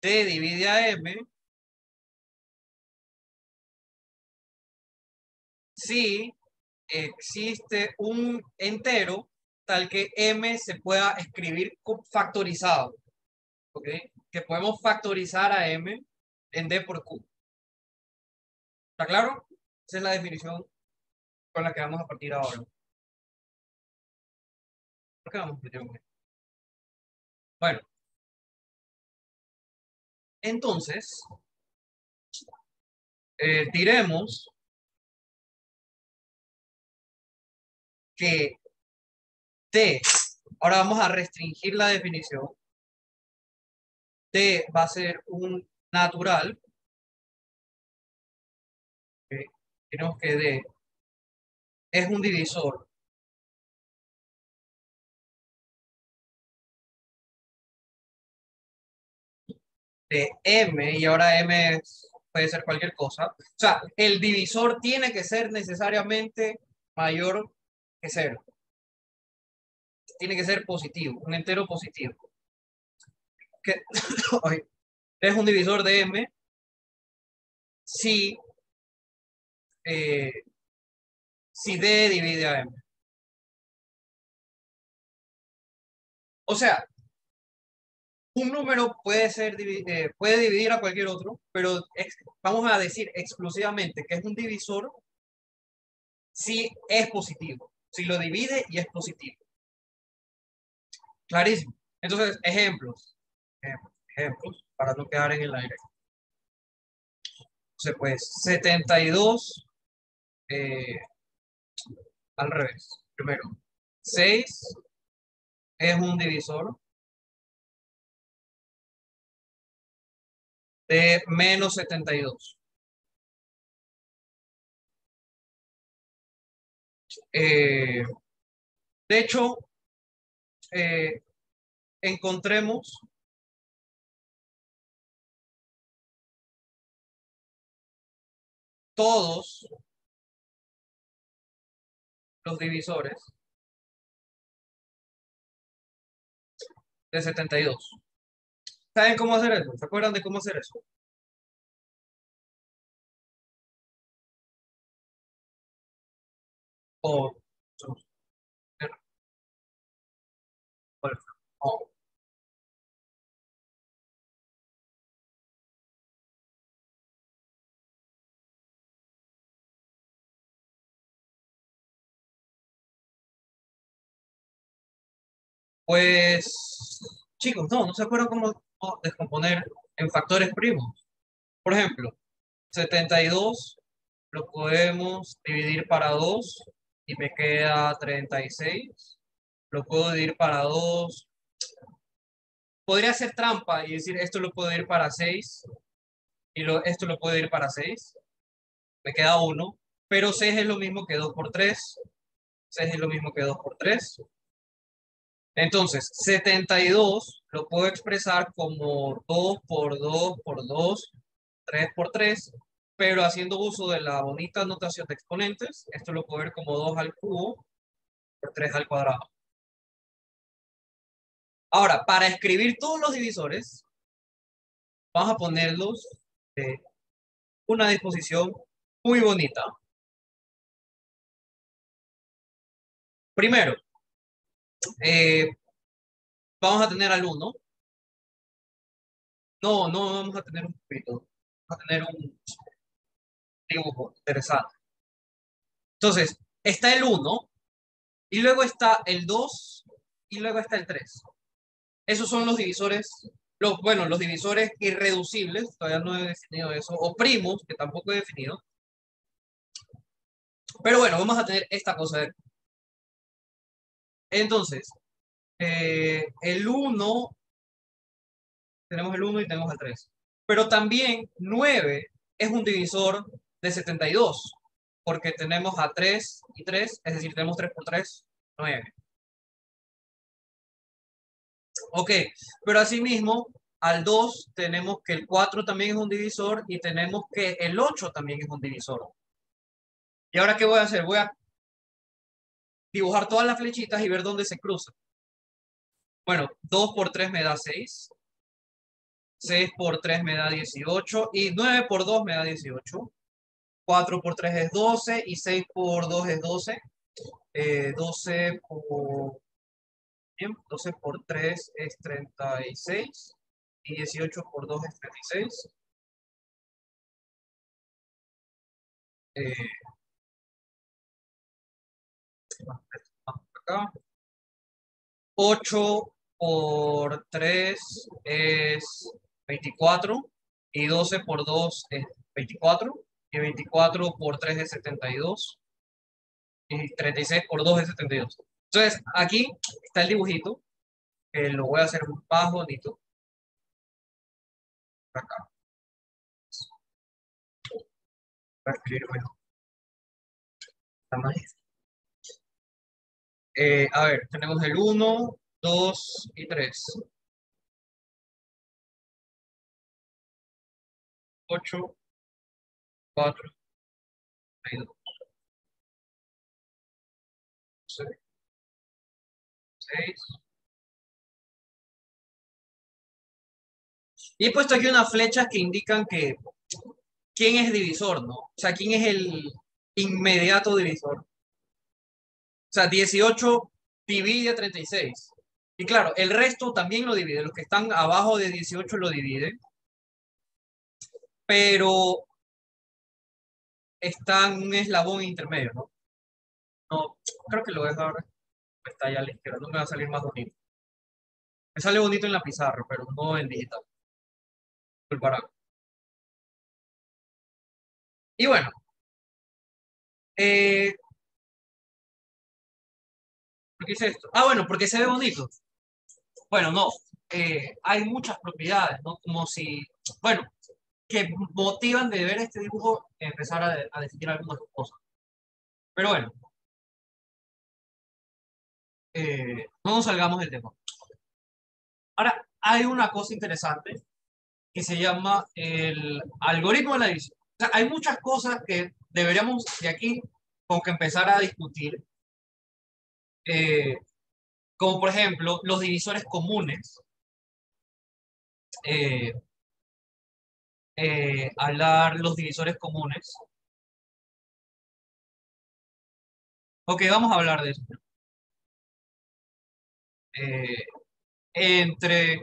d divide a m si existe un entero tal que m se pueda escribir factorizado, ¿ok? Que podemos factorizar a m en d por q. ¿Está claro? Esa es la definición con la que vamos a partir ahora. ¿Por qué vamos a partir ahora? Bueno, entonces, diremos que t, ahora vamos a restringir la definición, t va a ser un natural, ¿ok? Tenemos que d es un divisor de m, y ahora m puede ser cualquier cosa. O sea, el divisor tiene que ser necesariamente mayor que 0. Tiene que ser positivo, un entero positivo. Que es un divisor de m si, eh, si d divide a m. O sea, un número puede ser puede dividir a cualquier otro, pero vamos a decir exclusivamente que es un divisor si es positivo, si lo divide y es positivo. Clarísimo. Entonces, ejemplos, para no quedar en el aire. Entonces, pues, 72, eh, al revés. Primero, 6 es un divisor de menos 72. De hecho, eh, encontremos todos los divisores de 72. ¿Saben cómo hacer eso? ¿Se acuerdan de cómo hacer eso? O, o- pues, chicos, no se acuerdan cómo descomponer en factores primos. Por ejemplo, 72 lo podemos dividir para 2 y me queda 36. Lo puedo dividir para 2. Podría hacer trampa y decir esto lo puedo dividir para 6 y esto lo puedo dividir para 6. Me queda 1. Pero 6 es lo mismo que 2 por 3. 6 es lo mismo que 2 por 3. Entonces, 72 lo puedo expresar como 2 por 2 por 2, 3 por 3, pero haciendo uso de la bonita notación de exponentes, esto lo puedo ver como 2 al cubo por 3 al cuadrado. Ahora, para escribir todos los divisores, vamos a ponerlos de una disposición muy bonita. Primero, eh, vamos a tener al 1. No, no vamos a tener un poquito. Vamos a tener un dibujo interesante. Entonces, está el 1, y luego está el 2, y luego está el 3. Esos son los divisores, bueno, los divisores irreducibles, todavía no he definido eso, o primos, que tampoco he definido. Pero bueno, vamos a tener esta cosa. Entonces, el 1, tenemos el 1 y tenemos el 3. Pero también 9 es un divisor de 72, porque tenemos a 3 y 3, es decir, tenemos 3 por 3, 9. Ok, pero asimismo, al 2 tenemos que el 4 también es un divisor y tenemos que el 8 también es un divisor. ¿Y ahora qué voy a hacer? Voy a dibujar todas las flechitas y ver dónde se cruzan. Bueno, 2 por 3 me da 6. 6 por 3 me da 18. Y 9 por 2 me da 18. 4 por 3 es 12. Y 6 por 2 es 12. 12 por... Bien, 12 por 3 es 36. Y 18 por 2 es 36. Eh, acá. 8 por 3 es 24. Y 12 por 2 es 24. Y 24 por 3 es 72. Y 36 por 2 es 72. Entonces, aquí está el dibujito. Lo voy a hacer más bonito. Acá. Voy a escribir mejor. A ver, tenemos el 1, 2 y 3. 8, 4, 2, 6. Y he puesto aquí unas flechas que indican que quién es divisor, ¿no? O sea, quién es el inmediato divisor. O sea, 18 divide a 36. Y claro, el resto también lo divide. Los que están abajo de 18 lo dividen. Pero está en un eslabón intermedio, ¿no? No, creo que lo voy a dejar, está allá a la izquierda, no me va a salir más bonito. Me sale bonito en la pizarra, pero no en digital. Disculparán. Y bueno, eh, ¿por qué hice esto? Ah, bueno, porque se ve bonito. Bueno, no, hay muchas propiedades, ¿no? Como si, bueno, que motivan de ver este dibujo empezar a definir algunas cosas. Pero bueno, no nos salgamos del tema. Ahora, hay una cosa interesante que se llama el algoritmo de la división. O sea, hay muchas cosas que deberíamos de aquí como que empezar a discutir, eh, como por ejemplo los divisores comunes, eh, hablar los divisores comunes. Ok, vamos a hablar de eso. Eh, Entre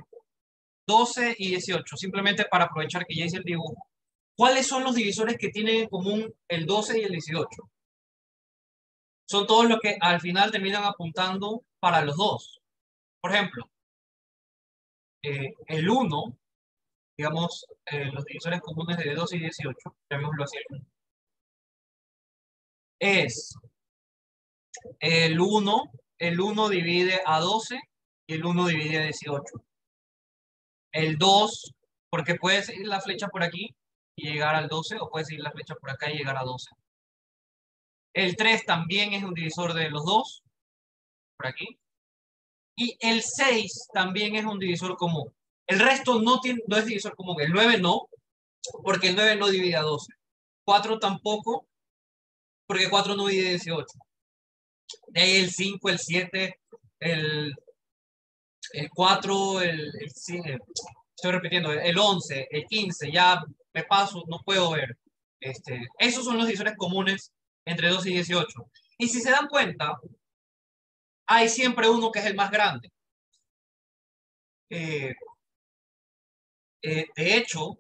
12 y 18, simplemente para aprovechar que ya hice el dibujo. ¿Cuáles son los divisores que tienen en común el 12 y el 18? Son todos los que al final terminan apuntando para los dos. Por ejemplo, el 1, digamos, los divisores comunes de 12 y 18, llamémoslo así, es el 1 divide a 12 y el 1 divide a 18. El 2, porque puedes seguir la flecha por aquí y llegar al 12, o puedes seguir la flecha por acá y llegar a 12. El 3 también es un divisor de los dos, por aquí. Y el 6 también es un divisor común. El resto no es divisor común. El 9 no, porque el 9 no divide a 12. 4 tampoco, porque 4 no divide 18. De ahí el 5, el 7, el, el 4, estoy repitiendo, el 11, el 15, ya me paso, no puedo ver. Esos son los divisores comunes entre 12 y 18. Y si se dan cuenta, hay siempre uno que es el más grande. Eh, de hecho,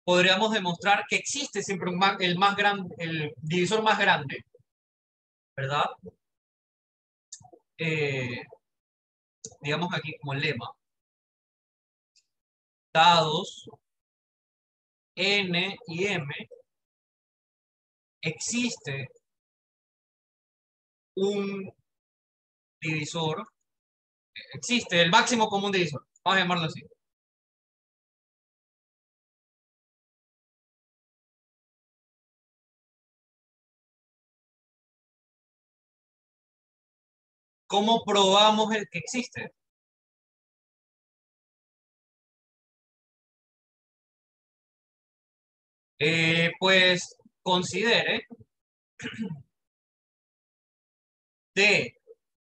podríamos demostrar que existe siempre el más grande, el divisor más grande, ¿verdad? Digamos aquí como el lema. Dados n y m, existe un divisor, existe el máximo común divisor, vamos a llamarlo así. ¿Cómo probamos el que existe? Pues considere d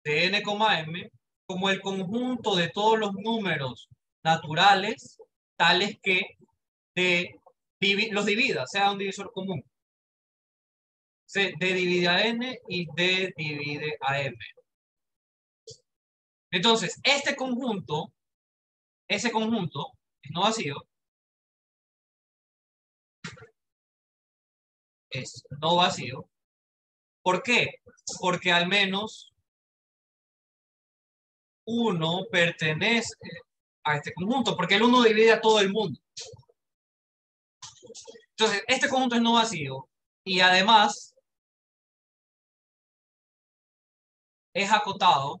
de n, m como el conjunto de todos los números naturales tales que los divida, sea un divisor común. D divide a n y d divide a m. Entonces, ese conjunto es no vacío, es no vacío. ¿Por qué? Porque al menos uno pertenece a este conjunto, porque el uno divide a todo el mundo. Entonces, este conjunto es no vacío y además es acotado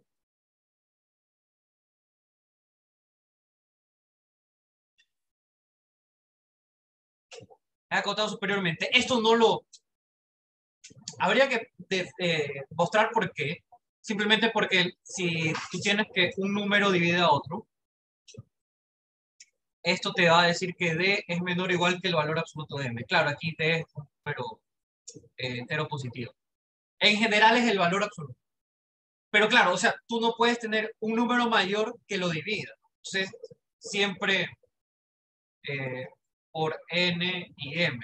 superiormente. Esto no lo... Habría que mostrar por qué. Simplemente porque si tú tienes que un número divide a otro, esto te va a decir que D es menor o igual que el valor absoluto de M. Claro, aquí D es un número entero positivo. En general es el valor absoluto. Pero claro, o sea, tú no puedes tener un número mayor que lo divida. Entonces, siempre por N y M.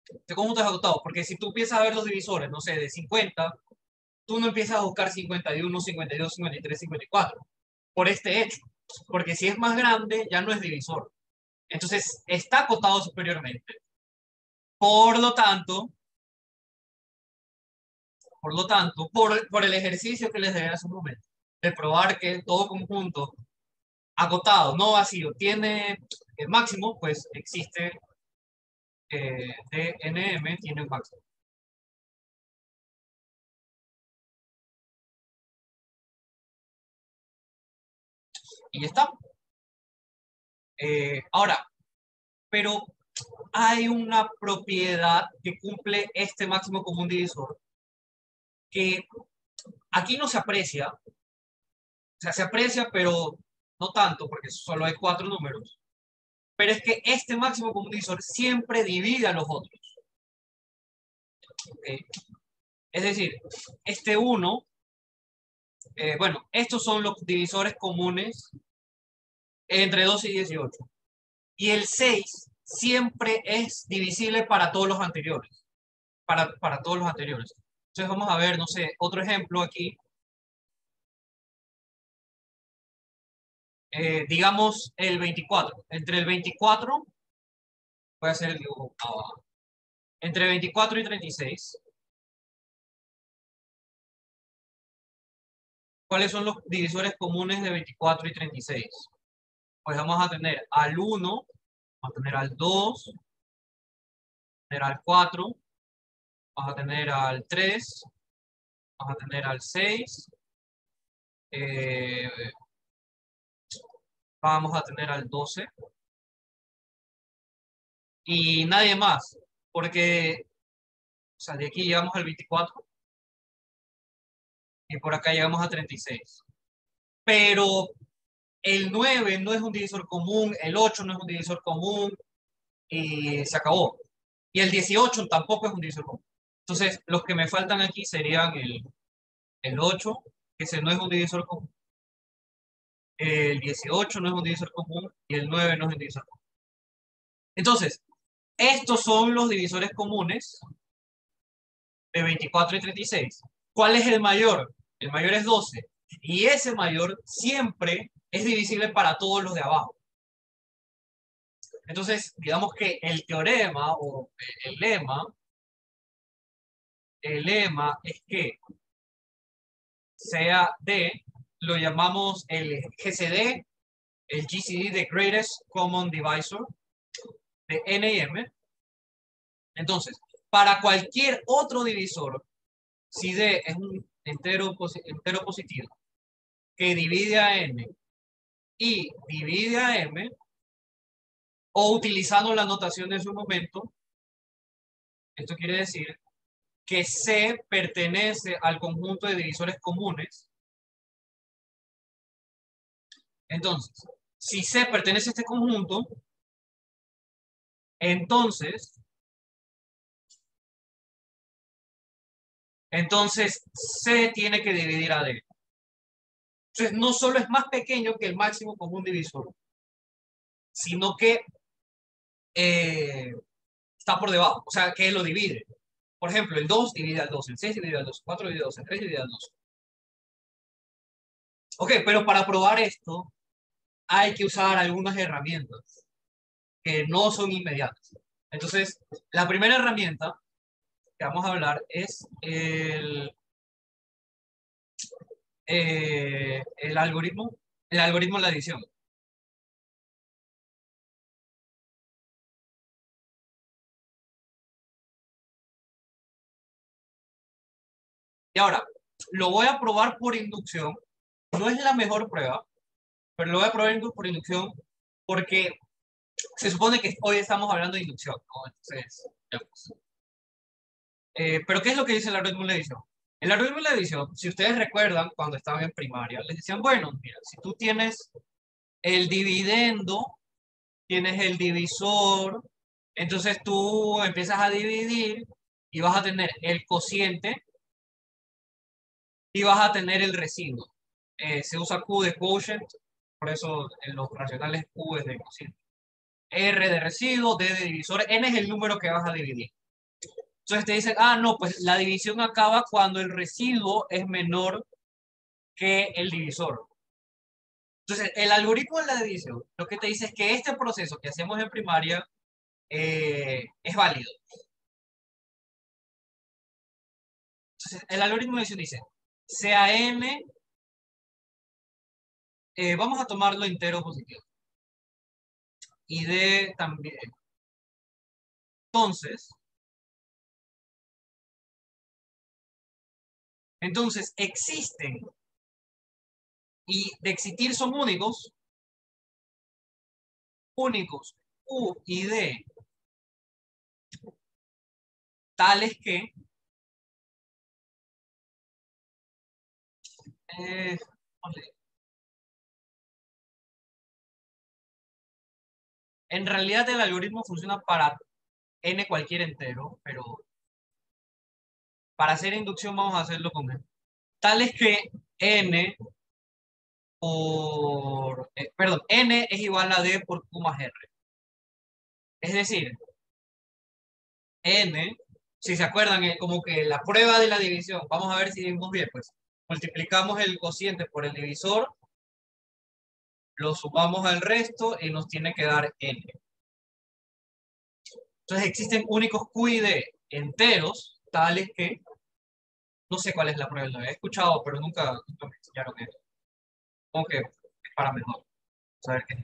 Este conjunto es agotado, porque si tú empiezas a ver los divisores, no sé, de 50, tú no empiezas a buscar 51, 52, 53, 54, por este hecho. Porque si es más grande, ya no es divisor. Entonces, está acotado superiormente. Por lo tanto, por el ejercicio que les dejé hace un momento, de probar que todo conjunto acotado, no vacío, tiene el máximo, pues existe DNM, tiene el máximo. Y ya está. Ahora, pero hay una propiedad que cumple este máximo común divisor que aquí no se aprecia, o sea, se aprecia, pero no tanto, porque solo hay 4 números. Pero es que este máximo común divisor siempre divide a los otros. ¿Okay? Es decir, este 1, bueno, estos son los divisores comunes entre 12 y 18. Y el 6 siempre es divisible para todos los anteriores. Para todos los anteriores. Entonces vamos a ver, no sé, otro ejemplo aquí. Digamos el 24. Entre el 24, voy a hacer el dibujo abajo. Entre 24 y 36. ¿Cuáles son los divisores comunes de 24 y 36? Pues vamos a tener al 1, vamos a tener al 2, vamos a tener al 4, vamos a tener al 3, vamos a tener al 6, vamos a tener al 12 y nadie más, porque o sea, de aquí llegamos al 24 y por acá llegamos a 36. Pero el 9 no es un divisor común, el 8 no es un divisor común y se acabó. Y el 18 tampoco es un divisor común. Entonces, los que me faltan aquí serían el 8, que ese no es un divisor común, el 18 no es un divisor común y el 9 no es un divisor común. Entonces, Estos son los divisores comunes de 24 y 36. ¿Cuál es el mayor? El mayor es 12. Y ese mayor siempre es divisible para todos los de abajo. Entonces, digamos que el teorema o el lema es que sea D, lo llamamos el GCD, el GCD, the Greatest Common Divisor, de N y M. Entonces, para cualquier otro divisor, si D es un entero positivo que divide a N y divide a M, o utilizando la notación de su momento, esto quiere decir que C pertenece al conjunto de divisores comunes. Entonces, si C pertenece a este conjunto, entonces C tiene que dividir a D. Entonces, no solo es más pequeño que el máximo común divisor, sino que está por debajo, o sea, que lo divide. Por ejemplo, el 2 divide al 2, el 6 divide al 2, el 4 divide al 2, el 3 divide al 2. Ok, pero para probar esto hay que usar algunas herramientas que no son inmediatas. Entonces, la primera herramienta que vamos a hablar es el algoritmo de la adición. Y ahora, lo voy a probar por inducción. No es la mejor prueba, pero lo voy a probar por inducción porque se supone que hoy estamos hablando de inducción, ¿no? Entonces, ya pues. Pero ¿qué es lo que dice el algoritmo de la edición? El algoritmo de la edición, si ustedes recuerdan cuando estaban en primaria, les decían, bueno, mira, si tú tienes el dividendo, tienes el divisor, entonces tú empiezas a dividir y vas a tener el cociente y vas a tener el residuo. Se usa Q de quotient, por eso en los racionales Q es de cociente. R de residuo, D de divisor, N es el número que vas a dividir. Entonces te dicen, ah, no, pues la división acaba cuando el residuo es menor que el divisor. Entonces, el algoritmo de la división lo que te dice es que este proceso que hacemos en primaria es válido. Entonces, el algoritmo de división dice, sea n, vamos a tomarlo entero positivo. Y d también. Entonces existen, y de existir son únicos, U y D, tales que eh, en realidad el algoritmo funciona para n cualquier entero, pero para hacer inducción vamos a hacerlo con n. Tales que n perdón, n es igual a d por q más r. Es decir, n, si se acuerdan, como que la prueba de la división, vamos a ver si vimos bien, pues multiplicamos el cociente por el divisor, lo sumamos al resto y nos tiene que dar n. Entonces existen únicos Q y D enteros, tales que, no sé cuál es la prueba, lo he escuchado, pero nunca me enseñaron eso. Como que es para mejor saber qué es.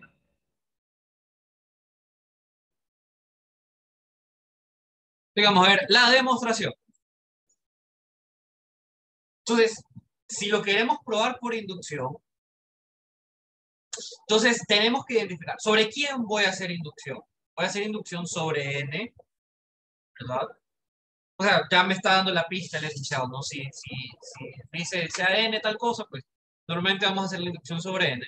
Digamos, a ver, la demostración. Entonces, si lo queremos probar por inducción, entonces tenemos que identificar sobre quién voy a hacer inducción. Voy a hacer inducción sobre n, ¿verdad? O sea, ya me está dando la pista el enunciado, ¿no? Si dice sea n tal cosa, pues normalmente vamos a hacer la inducción sobre n.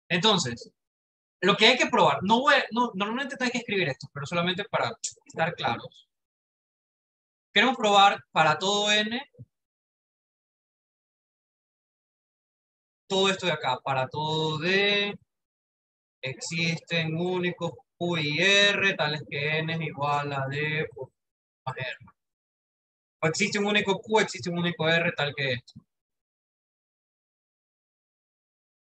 Entonces, lo que hay que probar, normalmente hay que escribir esto, pero solamente para estar claros. Queremos probar para todo n, todo esto de acá, para todo d, existen únicos Q y R, tales que N es igual a D por más R. O existe un único Q, existe un único R, tal que esto.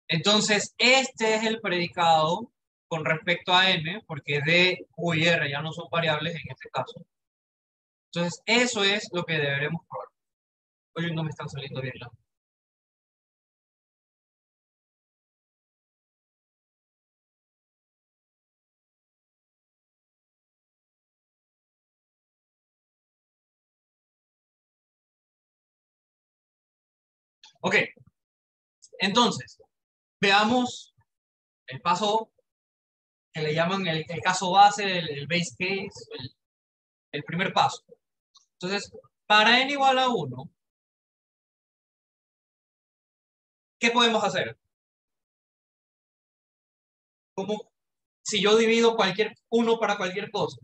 Entonces, este es el predicado con respecto a N, porque D, Q y R ya no son variables en este caso. Entonces, eso es lo que deberemos probar. Oye, no me están saliendo bien las. Ok, entonces, veamos el paso que le llaman el caso base, el base case, el primer paso. Entonces, para n igual a 1, ¿qué podemos hacer? Como si yo divido cualquier 1 para cualquier cosa,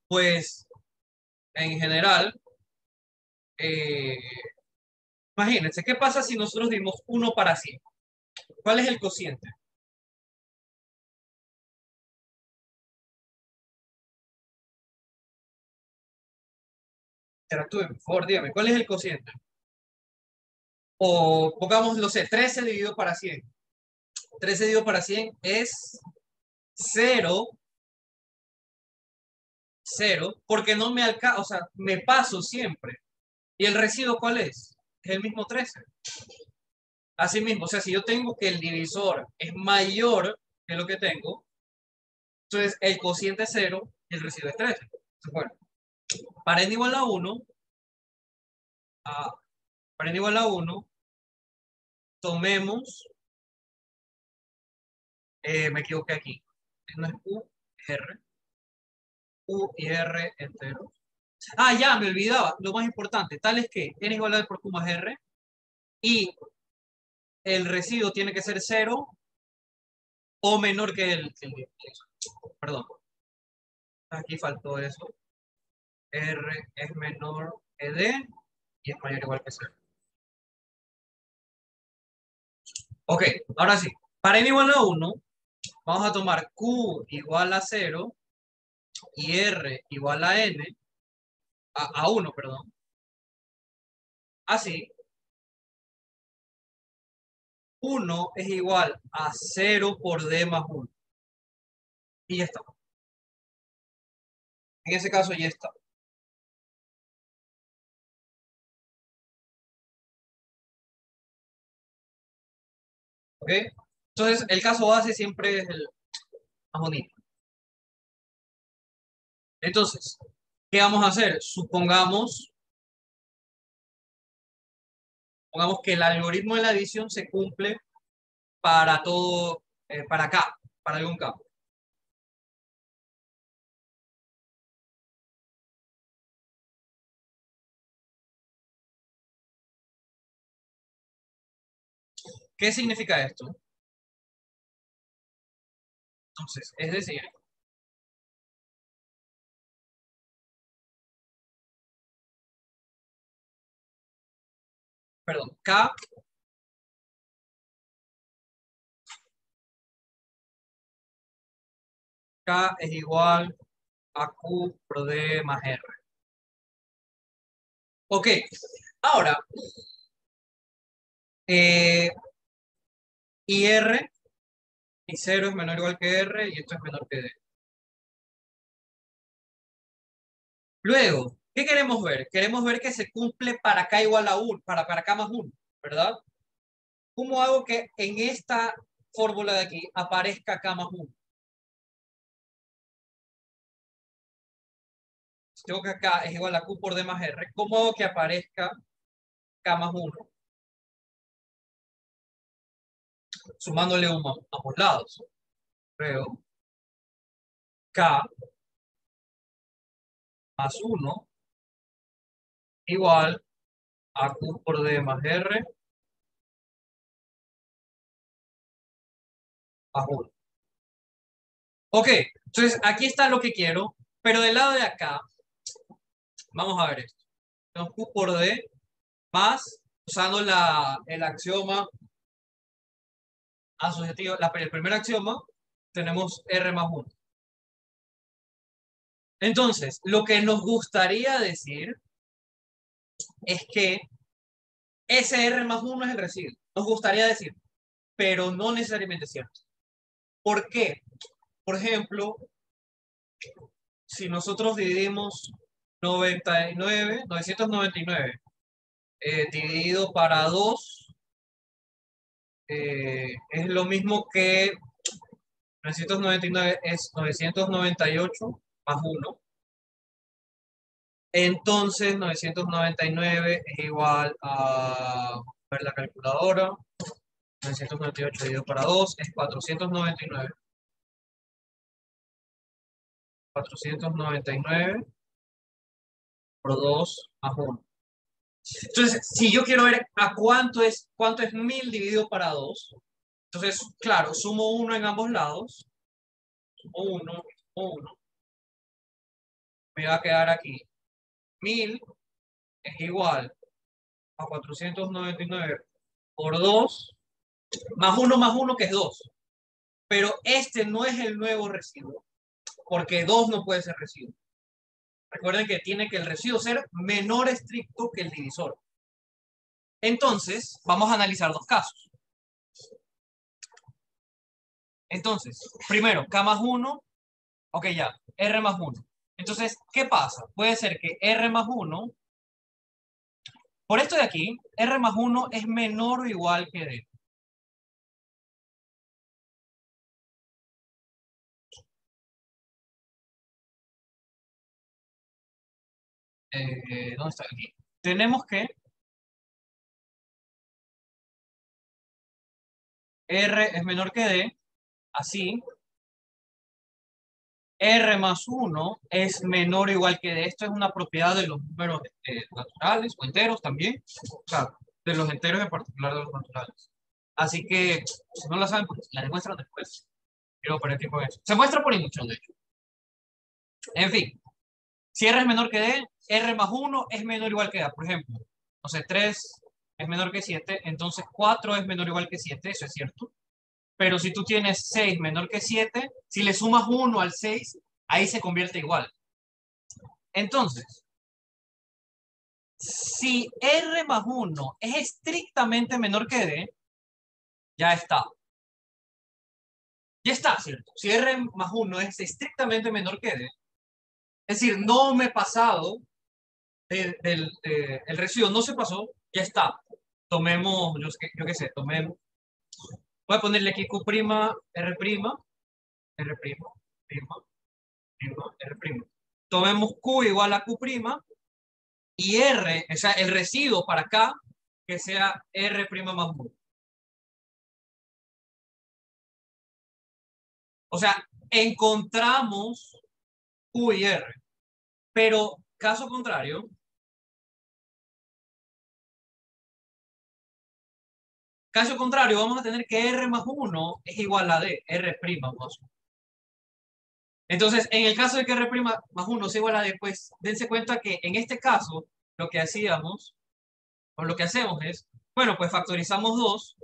pues en general, eh, imagínense, ¿qué pasa si nosotros dimos 1 para 100? ¿Cuál es el cociente? Interactúen, por favor, dígame, ¿cuál es el cociente? O pongamos, no sé, 13 dividido para 100. 13 dividido para 100 es 0, 0, porque no me alcanza, o sea, me paso siempre. ¿Y el residuo cuál es? Es el mismo 13. Así mismo, o sea, si yo tengo que el divisor es mayor que lo que tengo, entonces el cociente es 0 y el residuo es 13. Entonces, bueno, para n igual a 1, para n igual a 1, tomemos, me equivoqué aquí, no es U, es R, U y R entero. Ah, ya, me olvidaba, lo más importante, tal es que n igual a por Q más R y el residuo tiene que ser 0 o menor que perdón, aquí faltó eso. R es menor que D y es mayor o igual que 0. Ok, ahora sí. Para n igual a 1, vamos a tomar Q igual a 0 y R igual a N, a 1, perdón. Así, 1 es igual a 0 por D más 1. Y ya está. En ese caso ya está. ¿Ok? Entonces, el caso base siempre es el más bonito. Entonces, ¿qué vamos a hacer? Supongamos que el algoritmo de la adición se cumple para todo, para acá, para algún campo. ¿Qué significa esto? Entonces, es decir, perdón, K es igual a Q por D más R. Ok, ahora, y R, y 0 es menor o igual que R, y esto es menor que D. Luego, ¿qué queremos ver? Queremos ver que se cumple para K igual a 1, para K más 1, ¿verdad? ¿Cómo hago que en esta fórmula de aquí aparezca K más 1? Si tengo que K es igual a Q por D más R, ¿cómo hago que aparezca K más 1? Sumándole a ambos lados. Luego, K más 1 igual a Q por D más R más 1. Ok, entonces aquí está lo que quiero, pero del lado de acá, vamos a ver esto. Tenemos Q por D más, usando el axioma asociativo, el primer axioma, tenemos R más 1. Entonces, lo que nos gustaría decir es que ese R más 1 es el residuo. Nos gustaría decir, pero no necesariamente es cierto. ¿Por qué? Por ejemplo, si nosotros dividimos 999 dividido para 2, es lo mismo que 999 es 998 más 1. Entonces 999 es igual a, ver la calculadora, 998 dividido para 2 es 499. 499 por 2 más 1. Entonces, si yo quiero ver a cuánto es 1000 dividido para 2, entonces, claro, sumo 1 en ambos lados. Sumo 1, sumo 1. Me va a quedar aquí. 1000 es igual a 499 por 2, más 1 que es 2. Pero este no es el nuevo residuo, porque 2 no puede ser residuo. Recuerden que tiene que el residuo ser menor estricto que el divisor. Entonces, vamos a analizar dos casos. Entonces, primero, K más 1, ok, ya, R más 1. Entonces, ¿qué pasa? Puede ser que R más 1, por esto de aquí, R más 1 es menor o igual que D. ¿Dónde está? Aquí. Tenemos que R es menor que D, así. R más 1 es menor o igual que D. Esto es una propiedad de los números naturales o enteros también. O sea, de los enteros en particular de los naturales. Así que, si no la saben, pues la demuestran después. Quiero perder tiempo en eso. Se muestra por inducción, de hecho. En fin, si R es menor que D, R más 1 es menor o igual que D. Por ejemplo, no sé, 3 es menor que 7, entonces 4 es menor o igual que 7, eso es cierto. Pero si tú tienes 6 menor que 7, si le sumas 1 al 6, ahí se convierte igual. Entonces, si R más 1 es estrictamente menor que D, ya está. Ya está, ¿cierto? Si R más 1 es estrictamente menor que D, es decir, no me he pasado el residuo, no se pasó, ya está. Tomemos, yo qué sé, tomemos. Voy a ponerle aquí Q', R', R', R'. Tomemos Q igual a Q' y R, o sea, el residuo para acá, que sea R' más 1. O sea, encontramos Q y R. Pero, caso contrario, vamos a tener que R más 1 es igual a D, R' más 1. Entonces, en el caso de que R' más 1 sea igual a D, pues dense cuenta que en este caso, lo que hacíamos, o lo que hacemos es, bueno, pues factorizamos 2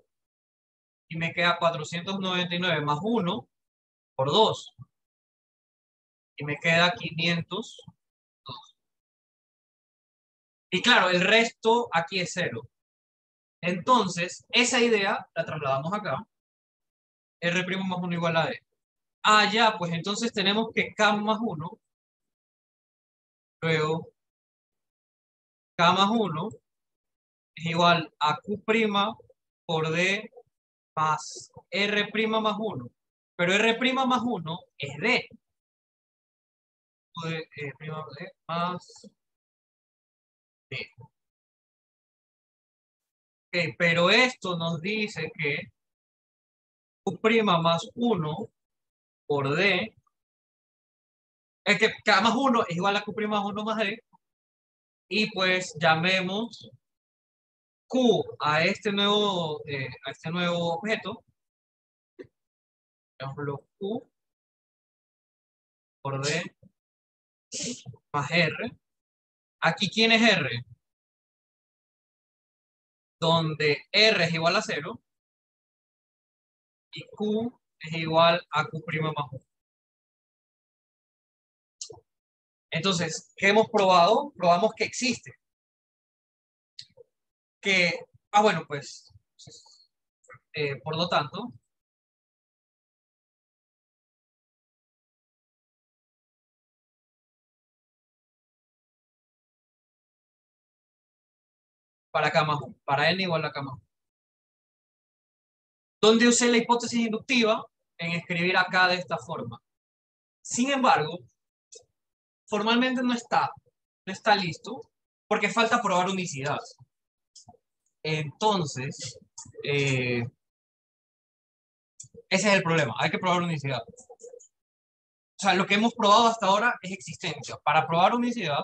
y me queda 499 más 1 por 2. Y me queda 502. Y claro, el resto aquí es 0. Entonces, esa idea la trasladamos acá. R' más 1 igual a D. Ah, ya, pues entonces tenemos que K más 1. Luego, K más 1 es igual a Q' por D más R' más 1. Pero R' más 1 es D. Prima D más D. Okay, pero esto nos dice que Q' más 1 por D es que K más 1 es igual a Q' más 1 más D. Y pues llamemos Q a este nuevo objeto. Llamémoslo Q por D más R. Aquí, ¿quién es R? Donde R es igual a 0 y Q es igual a Q' más 1. Entonces, ¿qué hemos probado? Probamos que existe. Bueno, pues, por lo tanto, para K más 1, para N igual a K más 1. Donde usé la hipótesis inductiva en escribir acá de esta forma. Sin embargo, formalmente no está listo porque falta probar unicidad. Entonces, ese es el problema, hay que probar unicidad. O sea, lo que hemos probado hasta ahora es existencia. Para probar unicidad,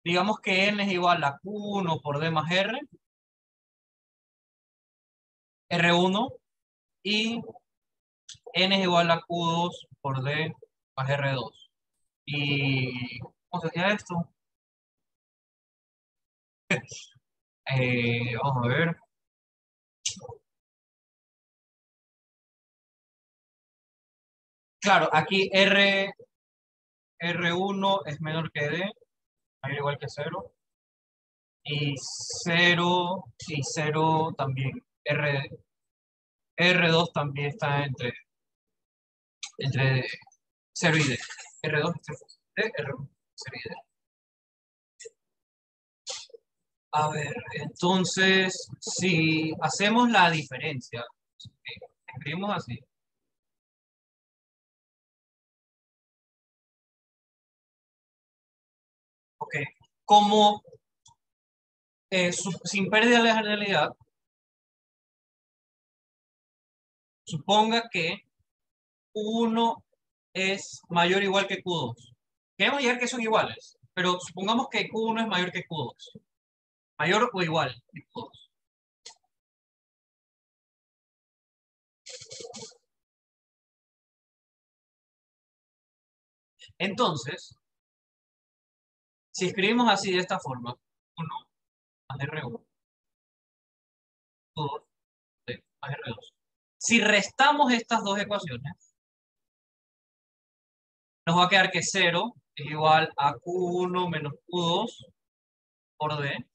digamos que n es igual a Q1 por D más R, R1, y n es igual a Q2 por D más R2. ¿Y cómo se hacía esto? Vamos a ver. Claro, aquí R1 es menor que D, mayor o igual que 0. Y 0 también. R2 también está entre 0 y D. R2 entre D, R1, 0 y D. A ver, entonces, si hacemos la diferencia, escribimos así. Ok, como sin pérdida de la generalidad, suponga que Q1 es mayor o igual que Q2. Queremos llegar que son iguales, pero supongamos que Q1 es mayor que Q2. Mayor o igual que Q2. Entonces, si escribimos así de esta forma, 1 más R1, Q2 más R2. Si restamos estas dos ecuaciones, nos va a quedar que 0 es igual a Q1 menos Q2 por D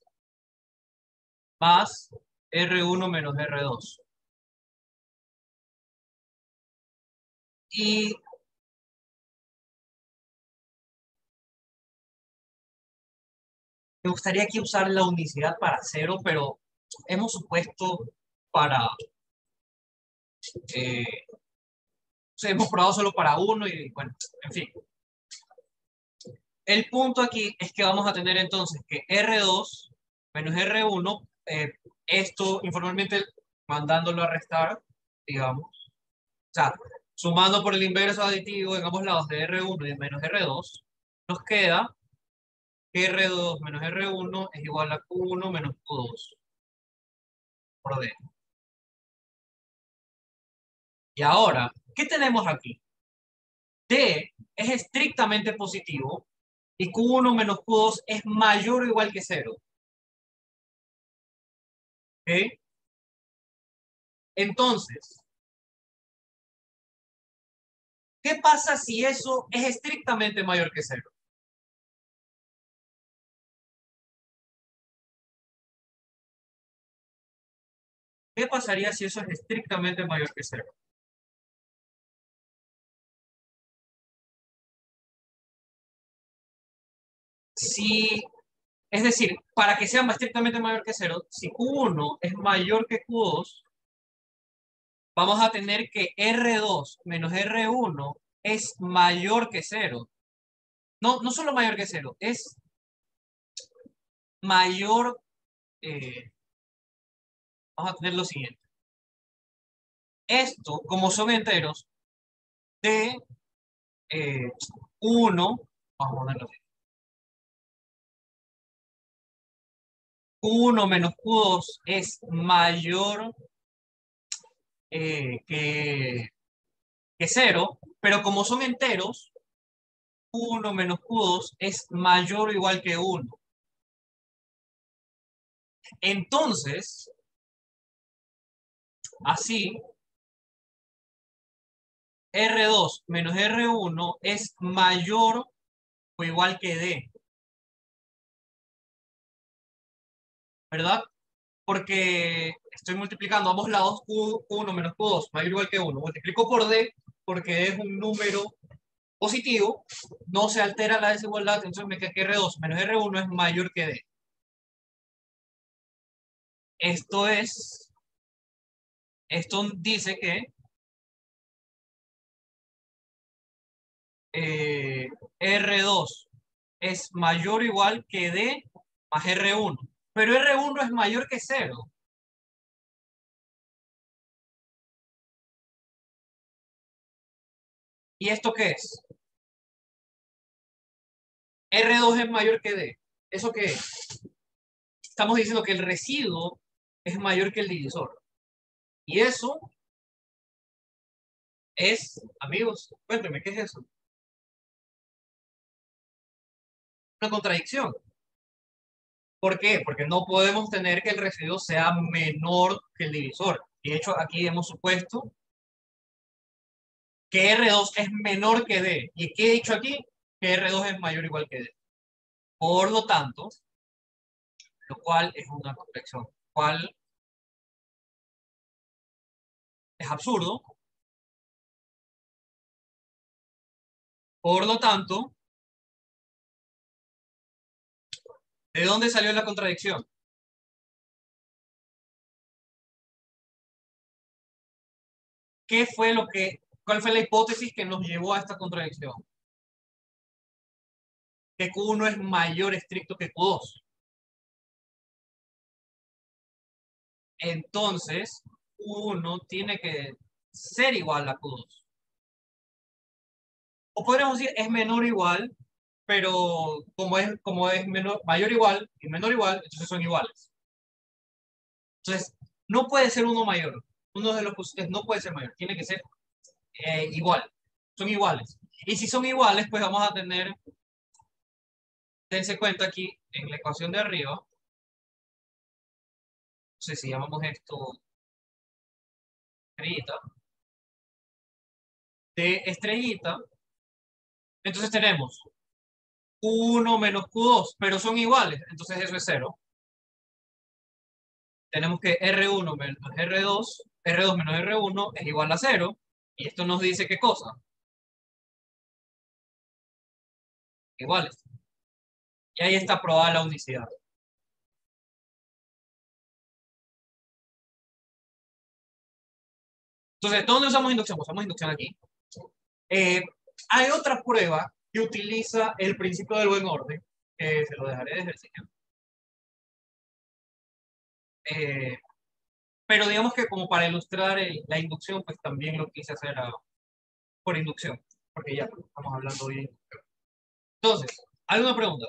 más R1 menos R2. Y me gustaría aquí usar la unicidad para 0, pero hemos supuesto para... hemos probado solo para 1 y bueno, en fin. El punto aquí es que vamos a tener entonces que R2 menos R1, esto informalmente mandándolo a restar, digamos. O sea, sumando por el inverso aditivo en ambos lados de R1 y menos R2, nos queda que R2 menos R1 es igual a Q1 menos Q2 por D. Y ahora, ¿qué tenemos aquí? D es estrictamente positivo y Q1 menos Q2 es mayor o igual que 0. ¿Ok? Entonces, ¿qué pasa si eso es estrictamente mayor que 0? ¿Qué pasaría si eso es estrictamente mayor que 0? Es decir, para que sea estrictamente mayor que 0, si Q1 es mayor que Q2, vamos a tener que R2 menos R1 es mayor que 0. No, no solo mayor que 0, es mayor, vamos a tener lo siguiente. Esto, como son enteros, de 1, vamos a ponerlo así. Q1 menos Q2 es mayor que 0, pero como son enteros, Q1 menos Q2 es mayor o igual que 1. Entonces, así, R2 menos R1 es mayor o igual que D, ¿verdad? Porque estoy multiplicando ambos lados, Q1 menos Q2, mayor o igual que 1. Multiplico por D porque es un número positivo, no se altera la desigualdad, entonces me queda que R2 menos R1 es mayor que D. Esto dice que R2 es mayor o igual que D más R1, pero R1 es mayor que 0. ¿Y esto qué es? R2 es mayor que D. ¿Eso qué es? Estamos diciendo que el residuo es mayor que el divisor. Y eso es, amigos, cuéntenme, ¿qué es eso? Una contradicción. ¿Por qué? Porque no podemos tener que el residuo sea menor que el divisor. Y de hecho, aquí hemos supuesto que R2 es menor que D. ¿Y qué he dicho aquí? Que R2 es mayor o igual que D. Por lo tanto, lo cual es una contradicción, cual es absurdo. Por lo tanto, ¿de dónde salió la contradicción? ¿Cuál fue la hipótesis que nos llevó a esta contradicción? Que Q1 es mayor estricto que Q2. Entonces, Q1 tiene que ser igual a Q2. O podríamos decir es menor o igual, pero como es menor, mayor o igual y menor o igual, entonces son iguales. Entonces, no puede ser uno mayor. Uno de los posibles no puede ser mayor, tiene que ser igual. Son iguales. Y si son iguales, pues vamos a tener, dense cuenta aquí en la ecuación de arriba, no sé si llamamos esto estrellita, de estrellita, entonces tenemos Q1 menos Q2, pero son iguales, entonces eso es 0. Tenemos que R1 menos R2, R2 menos R1 es igual a 0, y esto nos dice qué cosa, iguales. Y ahí está probada la unicidad. Entonces, ¿dónde usamos inducción? Usamos inducción aquí. Eh, Hay otra prueba que utiliza el principio del buen orden, que se lo dejaré de ejercicio. Eh, pero digamos que como para ilustrar la inducción, pues también lo quise hacer por inducción, porque ya estamos hablando hoy de inducción. Entonces, ¿alguna pregunta?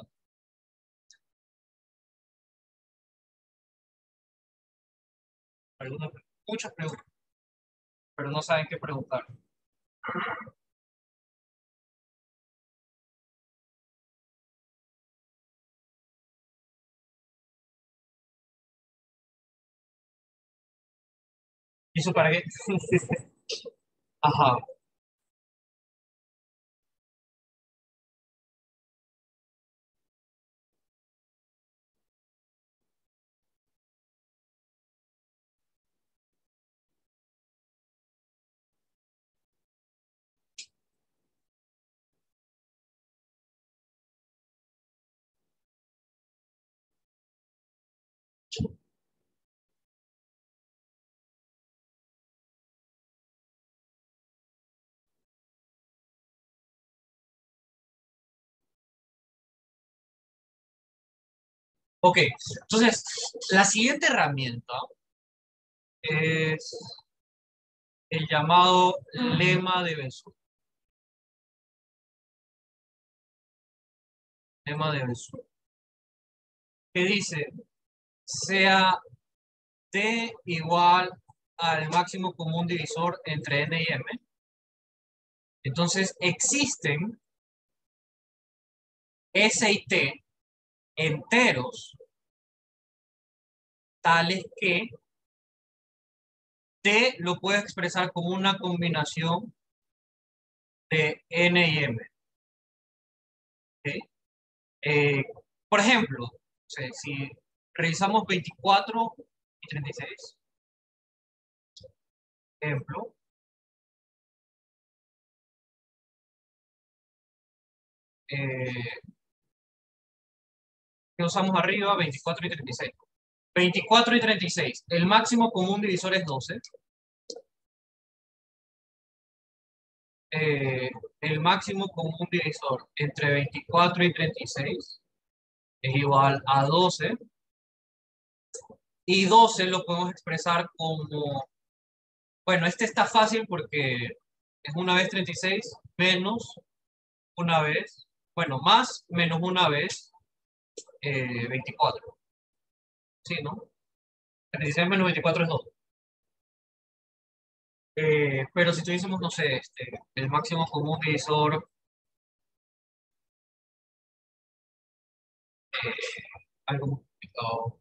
Muchas preguntas, pero no saben qué preguntar. ¿Y eso para qué? Ajá. Ok, entonces, la siguiente herramienta es el llamado lema de Bézout. Lema de Bézout. Que dice, sea D igual al máximo común divisor entre N y M. Entonces, existen S y T enteros tales que T lo puede expresar como una combinación de N y M. ¿Ok? Eh, por ejemplo, si revisamos 24 y 36, ejemplo, eh, que usamos arriba, 24 y 36. 24 y 36, el máximo común divisor es 12. Eh, el máximo común divisor entre 24 y 36 es igual a 12. Y 12 lo podemos expresar como, bueno, este está fácil porque es una vez 36 menos una vez, bueno, más menos una vez 24. Sí, ¿no? 36 menos 24 es 2. Pero si tuviésemos, no sé, el máximo común divisor, algo muy complicado.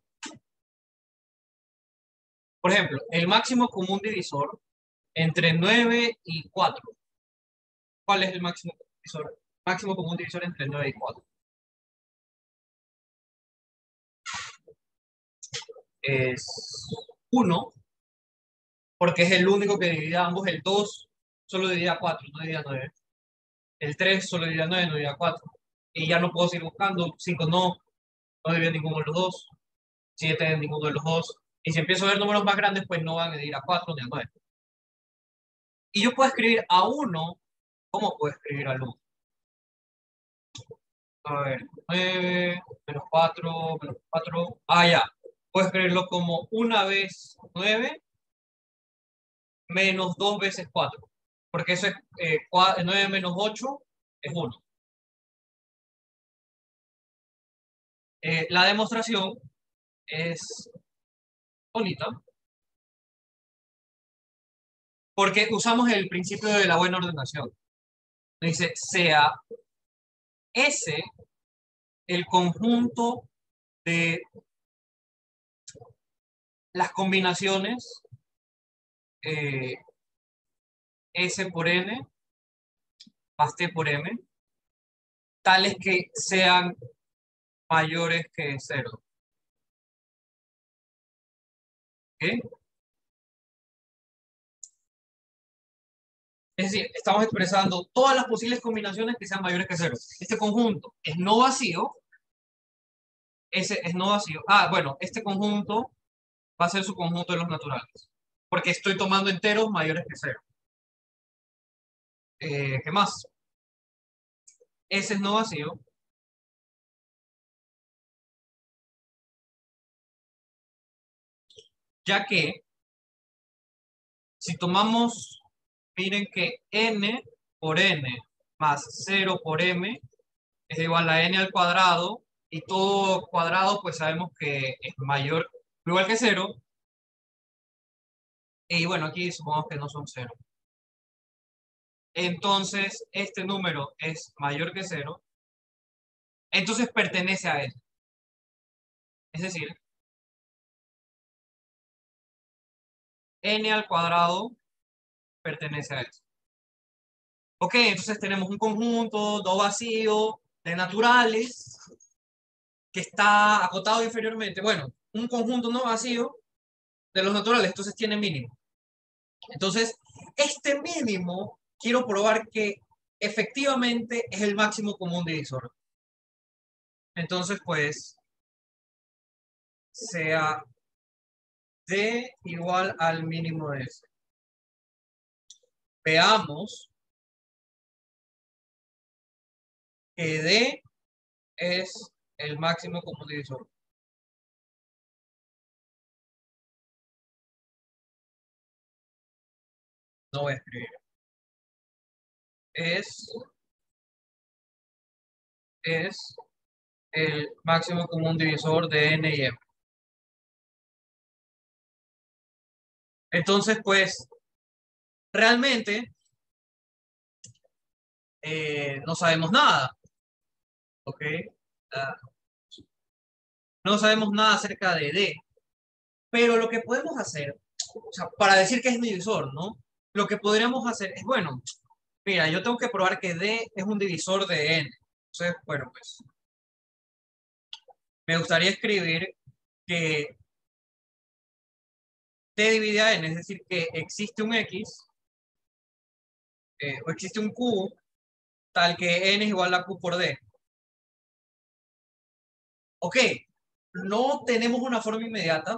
Por ejemplo, el máximo común divisor entre 9 y 4. ¿Cuál es el máximo divisor? Máximo común divisor entre 9 y 4. Es 1, porque es el único que divide a ambos. El 2 solo divide a 4, no divide a 9. El 3 solo divide a 9, no divide a 4. Y ya no puedo seguir buscando. 5 no, no divide a ninguno de los dos. 7 en ninguno de los dos. Y si empiezo a ver números más grandes, pues no van a dividir a 4 ni a 9. Y yo puedo escribir a 1, ¿cómo puedo escribir al 1? A ver, 9 menos 4 menos 4. Ah, ya. Puedo escribirlo como una vez 9 menos 2 veces 4. Porque eso es 9 menos 8 es 1. La demostración es bonita porque usamos el principio de la buena ordenación. Dice, sea S el conjunto de las combinaciones eh, S por N más T por M, tales que sean mayores que 0. ¿Ok? Es decir, estamos expresando todas las posibles combinaciones que sean mayores que 0. Este conjunto es no vacío. Ese es no vacío. Ah, bueno, este conjunto va a ser su conjunto de los naturales. Porque estoy tomando enteros mayores que 0. ¿Qué más? Ese es no vacío. Ya que si tomamos, miren que n por n más 0 por m es igual a n al cuadrado, y todo cuadrado pues sabemos que es mayor o igual que 0, y bueno, aquí supongamos que no son 0. Entonces, este número es mayor que 0, entonces pertenece a él. Es decir, n al cuadrado pertenece a él. Ok, entonces tenemos un conjunto no vacío de naturales que está acotado inferiormente. Bueno, un conjunto no vacío de los naturales, entonces tiene mínimo. Entonces, este mínimo quiero probar que efectivamente es el máximo común divisor. Entonces, pues, sea D igual al mínimo de S. Veamos que D es el máximo común divisor. No voy a escribir. Es el máximo común divisor de N y M. Entonces, pues, realmente no sabemos nada. ¿ok? Ah, no sabemos nada acerca de D, pero lo que podemos hacer, o sea, para decir que es divisor, ¿no? Lo que podríamos hacer es, bueno, mira, yo tengo que probar que D es un divisor de N. Entonces, bueno, pues me gustaría escribir que D divide a N, es decir, que existe un X o existe un Q tal que N es igual a Q por D. Ok, no tenemos una forma inmediata,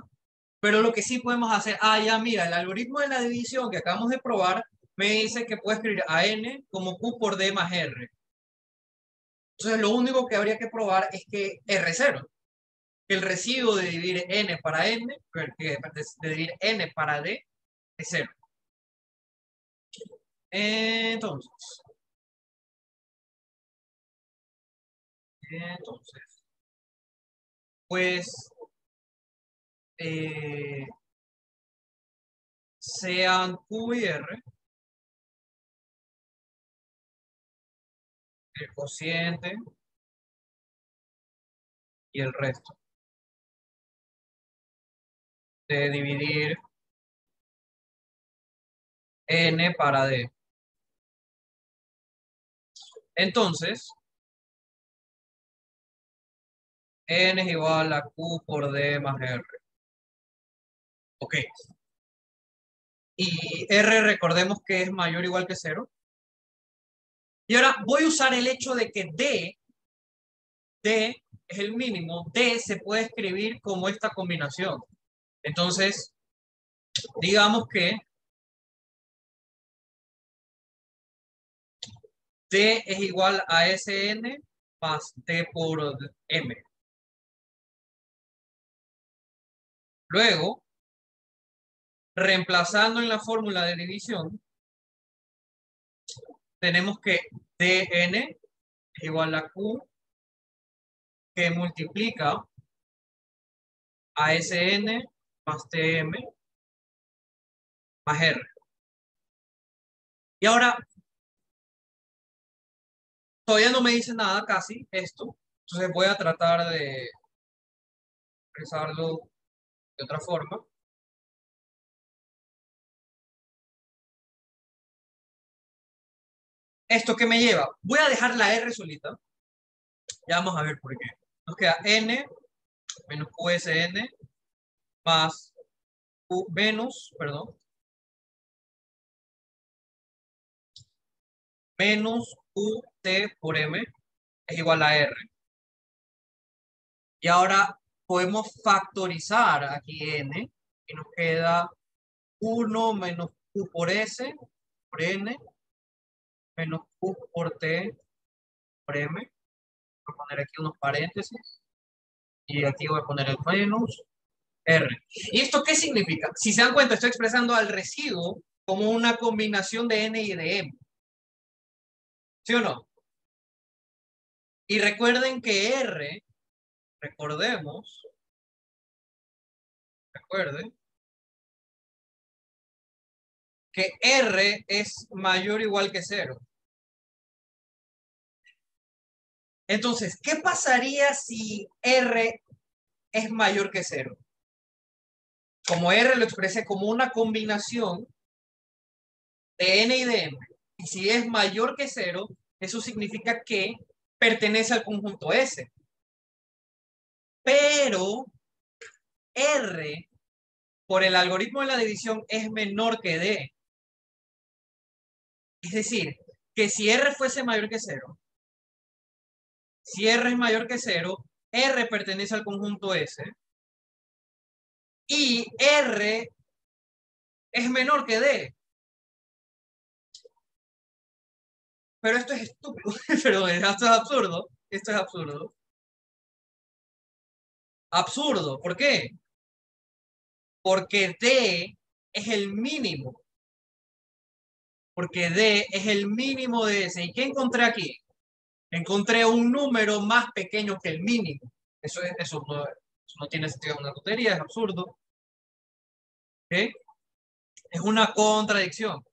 pero lo que sí podemos hacer, ya mira, el algoritmo de la división que acabamos de probar me dice que puedo escribir a N como Q por D más R. Entonces lo único que habría que probar es que R0, que el residuo de dividir N para N, de dividir N para D, es 0. Entonces, pues eh, sean Q y R, el cociente y el resto de dividir N para D. Entonces, N es igual a Q por D más R. Ok. Y R recordemos que es mayor o igual que 0. Y ahora voy a usar el hecho de que D es el mínimo. D se puede escribir como esta combinación. Entonces, digamos que D es igual a SN más D por M. Luego, reemplazando en la fórmula de división, tenemos que Dn es igual a Q que multiplica a Sn más Tm más R. Y ahora, todavía no me dice nada casi esto, entonces voy a tratar de expresarlo de otra forma. ¿Esto qué me lleva? Voy a dejar la R solita. Ya vamos a ver por qué. Nos queda N menos QSN más Q menos, perdón, menos QT por M es igual a R. Y ahora podemos factorizar aquí N y nos queda 1 menos Q por S por N menos Q por T por M. Voy a poner aquí unos paréntesis y aquí voy a poner el menos R. ¿Y esto qué significa? Si se dan cuenta, estoy expresando al residuo como una combinación de N y de M. ¿Sí o no? Y recuerden que R, recuerden que R es mayor o igual que 0. Entonces, ¿qué pasaría si R es mayor que 0? Como R lo expresé como una combinación de N y de M, y si es mayor que 0, eso significa que pertenece al conjunto S. Pero R, por el algoritmo de la división, es menor que D. Es decir, que si R fuese mayor que 0, si R es mayor que 0, R pertenece al conjunto S y R es menor que D. Pero esto es estúpido. Pero esto es absurdo. Esto es absurdo. Absurdo. ¿Por qué? Porque D es el mínimo. Porque D es el mínimo de S. ¿Y qué encontré aquí? Encontré un número más pequeño que el mínimo. Eso no tiene sentido, es una tontería, es absurdo. ¿Ok? Es una contradicción.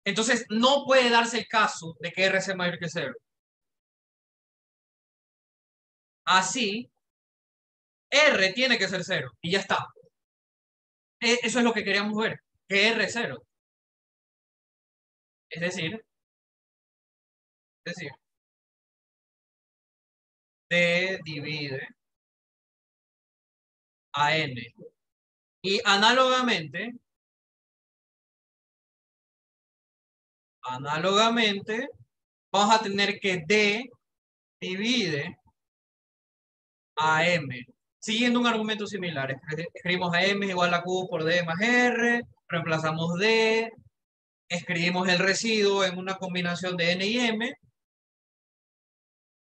Entonces, no puede darse el caso de que R sea mayor que 0. Así, R tiene que ser 0 y ya está. Eso es lo que queríamos ver, que R es 0. Es decir, D divide a N. Y análogamente, vamos a tener que D divide a M. Siguiendo un argumento similar, escribimos a M igual a Q por D más R, reemplazamos D, escribimos el residuo en una combinación de N y M,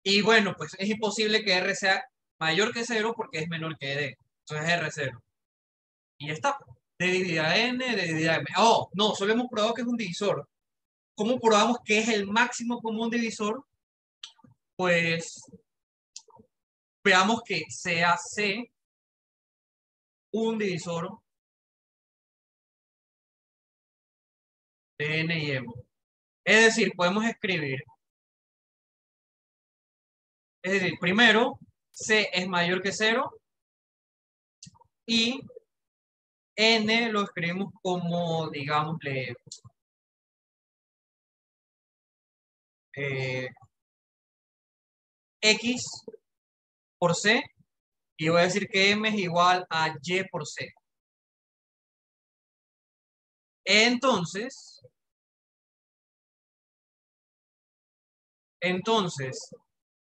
y bueno, pues es imposible que R sea mayor que 0 porque es menor que D. Entonces R es 0. Y ya está. D dividida a N, D dividida a M. Oh, no, solo hemos probado que es un divisor. ¿Cómo probamos que es el máximo común divisor? Pues veamos que sea C un divisor de N y M. Es decir, podemos escribir. Es decir, primero, C es mayor que 0 y N lo escribimos como, digámosle, X por C, y voy a decir que M es igual a Y por C. Entonces,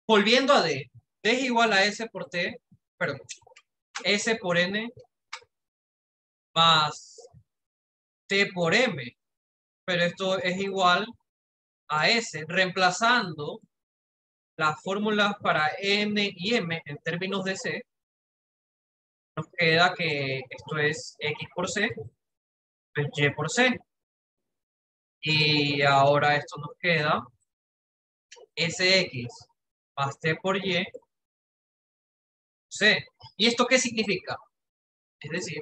volviendo a D, D es igual a S por T, perdón, S por N más T por M, pero esto es igual a S, reemplazando las fórmulas para N y M en términos de C, nos queda que esto es X por C, pues Y por C. Y ahora esto nos queda SX más T por Y, C. ¿Y esto qué significa? Es decir,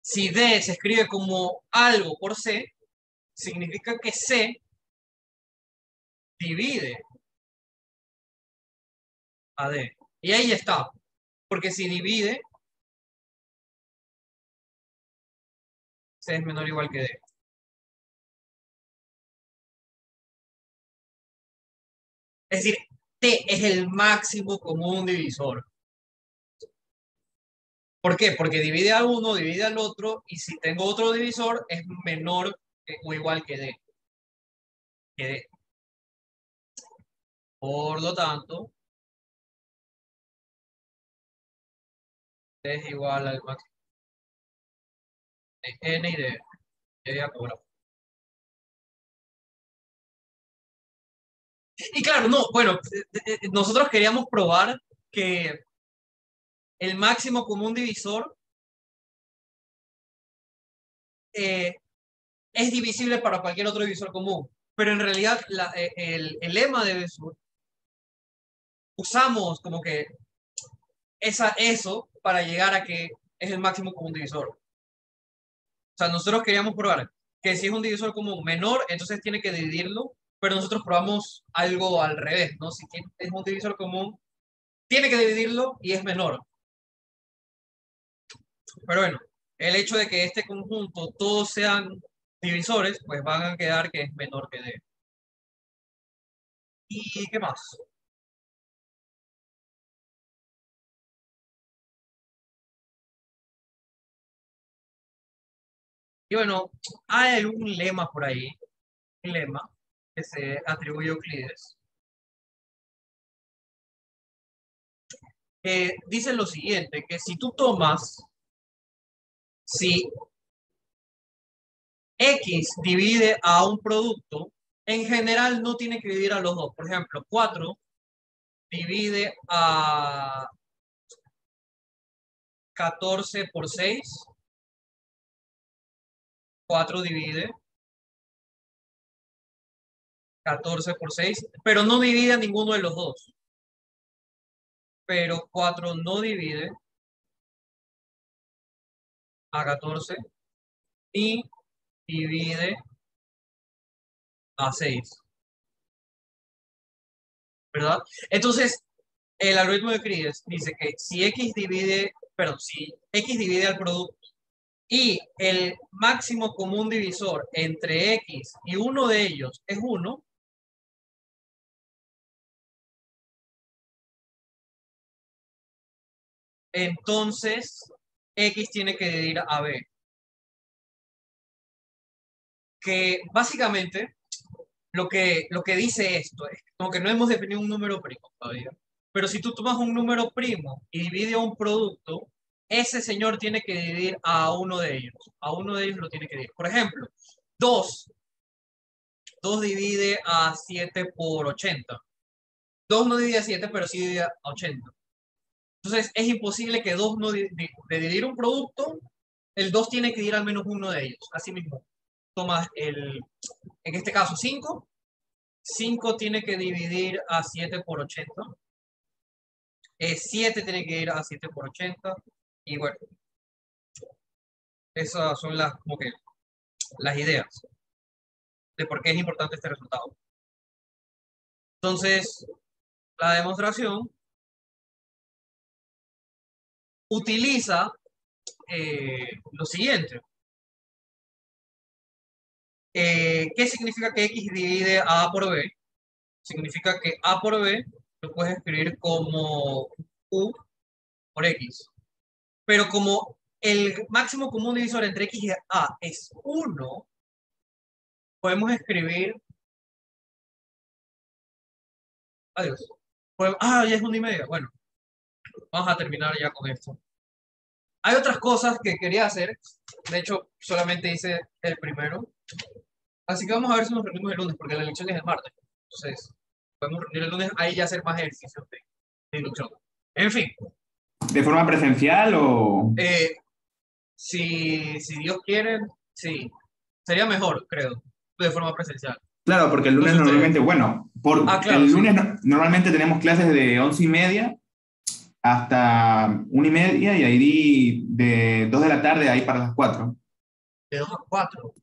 si D se escribe como algo por C, significa que C divide a D. Y ahí está. Porque si divide, C es menor o igual que D. Es decir, T es el máximo común divisor. ¿Por qué? Porque divide a uno, divide al otro, y si tengo otro divisor, es menor o igual que D. Por lo tanto, D es igual al máximo de N y D. Ya cobramos. Y claro, no, bueno, nosotros queríamos probar que el máximo común divisor es divisible para cualquier otro divisor común. Pero en realidad el lema de Besur usamos como que eso para llegar a que es el máximo común divisor. O sea, nosotros queríamos probar que si es un divisor común menor, entonces tiene que dividirlo, pero nosotros probamos algo al revés, ¿no? Si es un divisor común, tiene que dividirlo y es menor. Pero bueno, el hecho de que este conjunto todos sean divisores, pues van a quedar que es menor que D. ¿Y qué más? Y bueno, hay algún lema por ahí, un lema que se atribuye a Euclides, que dice lo siguiente, que si tú tomas, si X divide a un producto, en general no tiene que dividir a los dos. Por ejemplo, 4 divide a 14 por 6. 4 divide 14 por 6, pero no divide a ninguno de los dos. Pero 4 no divide a 14 y divide a 6, ¿verdad? Entonces, el algoritmo de Kries dice que si si X divide al producto y el máximo común divisor entre X y uno de ellos es 1, entonces X tiene que dividir a B. Que básicamente lo que dice esto es como que no hemos definido un número primo todavía. Pero si tú tomas un número primo y divides a un producto, ese señor tiene que dividir a uno de ellos. A uno de ellos lo tiene que dividir. Por ejemplo, 2. 2 divide a 7 por 80. 2 no divide a 7, pero sí divide a 80. Entonces, es imposible que 2 no de dividir un producto, el 2 tiene que dividir al menos uno de ellos. Así mismo, tomas en este caso 5. 5 tiene que dividir a 7 por 80. 7 tiene que ir a 7 por 80. Y bueno, esas son como que las ideas de por qué es importante este resultado. Entonces, la demostración utiliza lo siguiente. ¿Qué significa que X divide a A por B? Significa que A por B lo puedes escribir como U por X. Pero como el máximo común divisor entre X y A es 1, podemos escribir... Adiós. Ya es 1,5. Bueno, vamos a terminar ya con esto. Hay otras cosas que quería hacer. De hecho, solamente hice el primero. Así que vamos a ver si nos reunimos el lunes, porque la elección es el martes. Entonces, podemos reunir el lunes ahí ya hacer más ejercicios de inducción. En fin. ¿De forma presencial o...? Si Dios quiere, sí. Sería mejor, creo, de forma presencial. Claro, porque el lunes Entonces, normalmente, bueno, claro, el sí. lunes normalmente tenemos clases de 11:30 hasta 1:30 y ahí de 2 de la tarde ahí para las 4. De 2 a 4.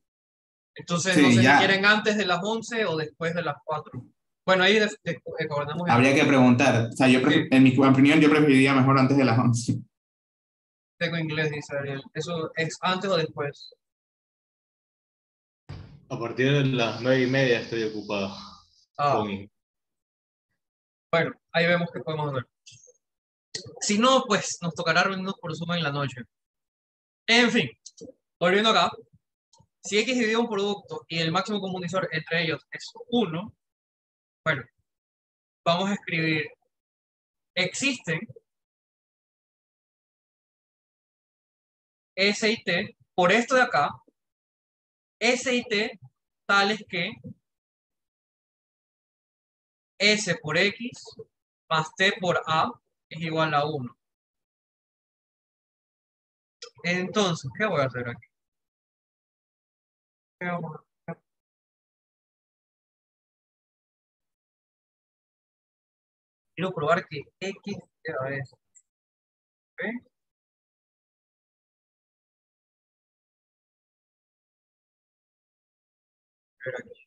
Entonces, no Sí, sé si ya quieren antes de las 11 o después de las 4. Bueno, ahí acordamos habría que preguntar. O sea, en mi opinión yo preferiría mejor antes de las 11. Tengo inglés, dice Ariel. ¿Eso es antes o después? A partir de las 9:30 estoy ocupado. Bueno, ahí vemos que podemos ver. Si no, pues nos tocará reunirnos por Zoom en la noche. En fin, volviendo acá. Si X divide un producto y el máximo común divisor entre ellos es 1, bueno, vamos a escribir existen S y T por esto de acá, S y T tales que S por X más T por A es igual a 1. Entonces, ¿qué voy a hacer aquí? Quiero probar que X sea eso. ¿Ok? A ver aquí.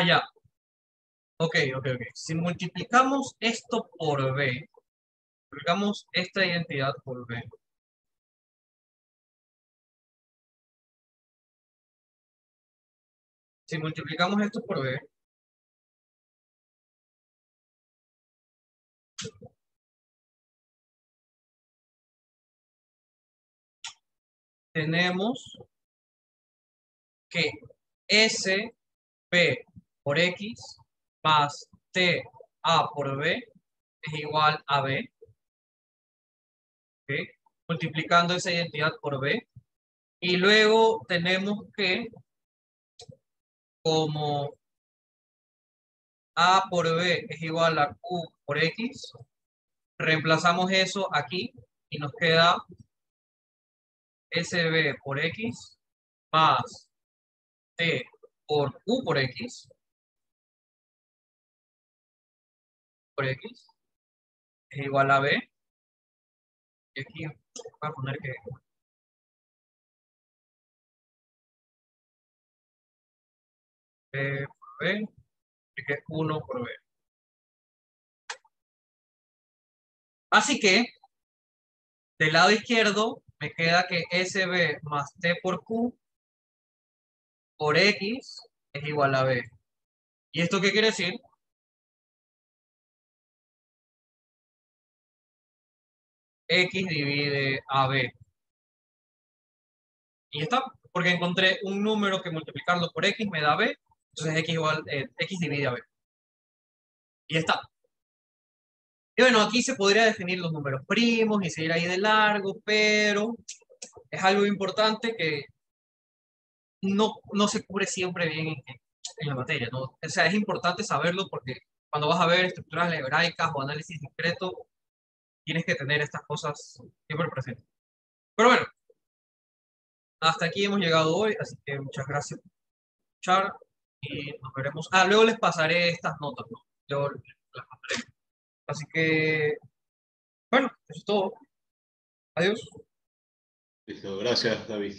Ya. Ok. Si multiplicamos esto por B, multiplicamos esta identidad por B. Si multiplicamos esto por B, tenemos que S B por X más T A por B es igual a B. ¿ok? Multiplicando esa identidad por B. Y luego tenemos que, como A por B es igual a Q por X, reemplazamos eso aquí y nos queda SB por X más T por Q por X es igual a B. Y aquí voy a poner que B por B, y que es 1 por B. Así que, del lado izquierdo, me queda que SB más T por Q por X es igual a B. ¿Y esto qué quiere decir? X divide AB. Y está, porque encontré un número que multiplicarlo por X me da B, entonces X divide AB. Y ya está. Y bueno, aquí se podría definir los números primos y seguir ahí de largo, pero es algo importante que no se cubre siempre bien en la materia, ¿no? O sea, es importante saberlo porque cuando vas a ver estructuras algebraicas o análisis discreto, tienes que tener estas cosas siempre presentes. Pero bueno, hasta aquí hemos llegado hoy, así que muchas gracias por escuchar y nos veremos. Ah, luego les pasaré estas notas, ¿no? Luego las pasaré. Así que, bueno, eso es todo. Adiós. Listo, gracias, David.